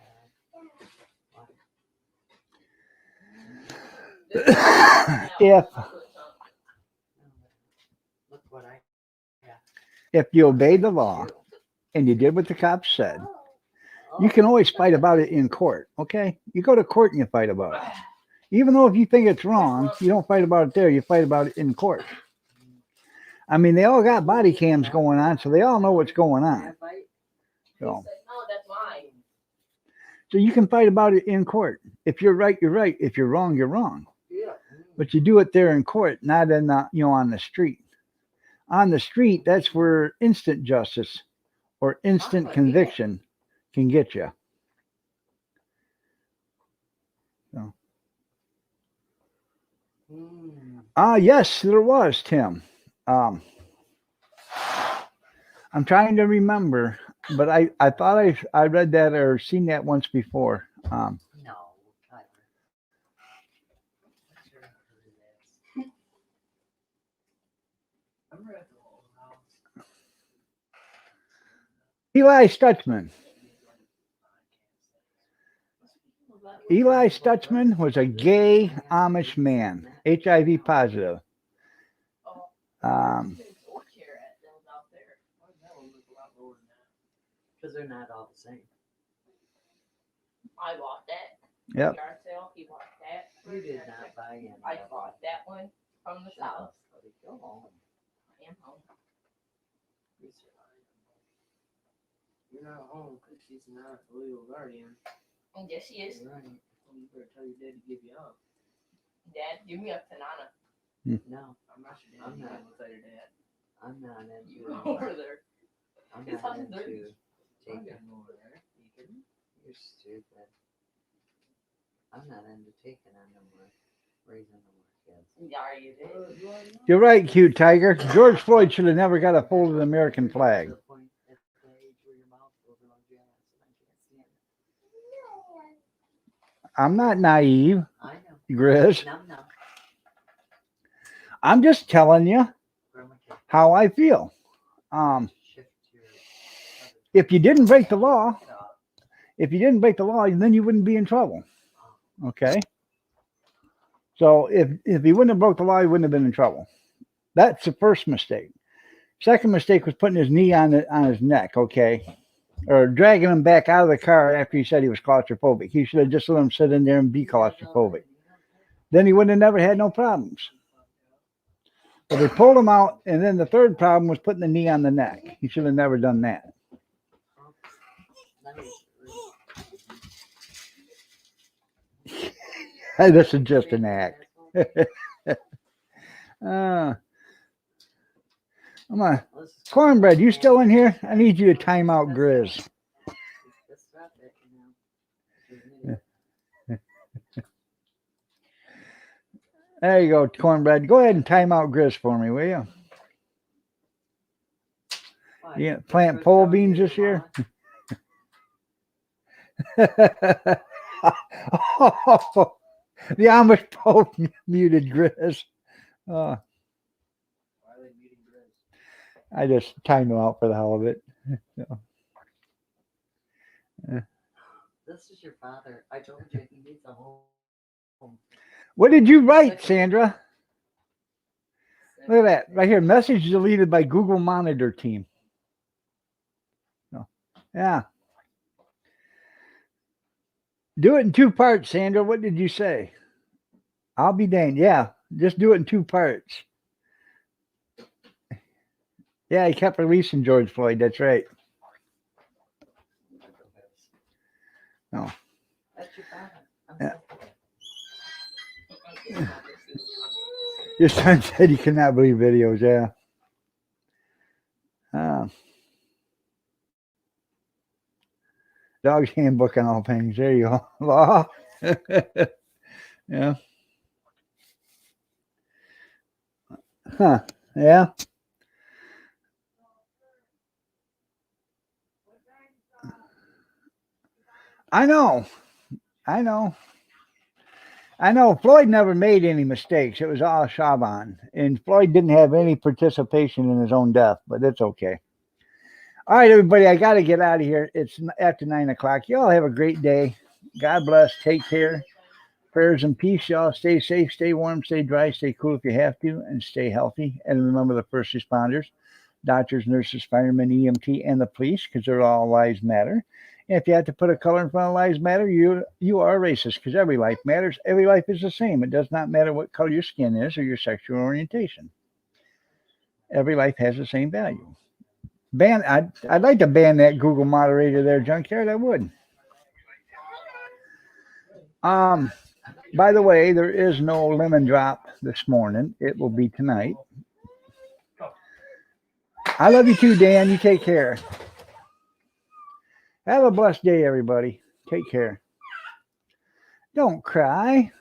if Look what I if you obey the law and you did what the cops said, you can always fight about it in court. Okay, you go to court and you fight about it. Even though if you think it's wrong, you don't fight about it there. You fight about it in court. I mean, they all got body cams going on, so they all know what's going on. So you can fight about it in court. If you're right, you're right. If you're wrong, you're wrong. Yeah. But you do it there in court, not in on the street. On the street, that's where instant justice or instant conviction can get you. So. Mm. Yes, there was, Tim. I'm trying to remember, but I thought I read that or seen that once before. No, Tyler. What's your this? I'm at the whole house. Eli Stutzman. Eli Stutzman was a gay Amish man, HIV positive. Because they're not all the same. I bought that. Yep. Yard sale, he bought that. You did not buy any. I of them. bought that one from the south. Go home. I am home. You're not home because she's not a legal guardian. And yes, she is. Right. Well, you better tell your dad to give you up. Dad, give me up to Nana. No, I'm not your dad. I'm You not. can't tell your dad. I'm not You into. go over there. I'm It's not on the into I'm taking. getting over there. You kidding? You're stupid. I'm not into taking on no more, raising no more kids. Yeah, are you did? You already know. You're right, cute tiger. George Floyd should have never got a folded American flag. To the point at the age where your mouth goes around your ass and I can't stand it. I'm not naive, I know. Grizz. No. I'm just telling you Grandma can how I feel. shift your. If you didn't break the law, Get off. if you didn't break the law, then you wouldn't be in trouble. Okay. So if he wouldn't have broke the law, he wouldn't have been in trouble. That's the first mistake. Second mistake was putting his knee on his neck. Okay. Or dragging him back out of the car after he said he was claustrophobic. He should have just let him sit in there and be claustrophobic. Then he would have never had no problems. But they pulled him out, and then the third problem was putting the knee on the neck. He should have never done that. Let me. Hey, this is just an act. Come on. Cornbread, you still in here? I need you to time out Grizz. There you go, Cornbread. Go ahead and time out Grizz for me, will you? Yeah, plant pole beans this year? The Amish Pope muted Grizz. Why are they muting Grizz? I just timed him out for the hell of it. This is your father. I told you he needs a home. What did you write, Sandra? Look at that. Right here. Message deleted by Google Monitor team. Oh, yeah. Do it in 2 parts, Sandra. What did you say? I'll be danged. Yeah. Just do it in 2 parts. Yeah, he kept releasing George Floyd. That's right. No. That's your father. I'm Yeah. sorry. Your son said he cannot believe videos. Yeah. Dog's handbook on all things. There you go. Law. Yeah. Huh. Yeah. I know. Floyd never made any mistakes. It was all Shaban. And Floyd didn't have any participation in his own death, but it's okay. All right, everybody, I got to get out of here. It's after 9 o'clock. You all have a great day. God bless. Take care. Prayers and peace. Y'all stay safe, stay warm, stay dry, stay cool if you have to, and stay healthy. And remember the first responders, doctors, nurses, firemen, EMT, and the police, because they're all lives matter. And if you have to put a color in front of lives matter, you are racist, because every life matters. Every life is the same. It does not matter what color your skin is or your sexual orientation. Every life has the same value. I'd like to ban that Google moderator there, Junkyard. I would. By the way, there is no lemon drop this morning. It will be tonight. I love you too, Dan. You take care. Have a blessed day, everybody. Take care. Don't cry.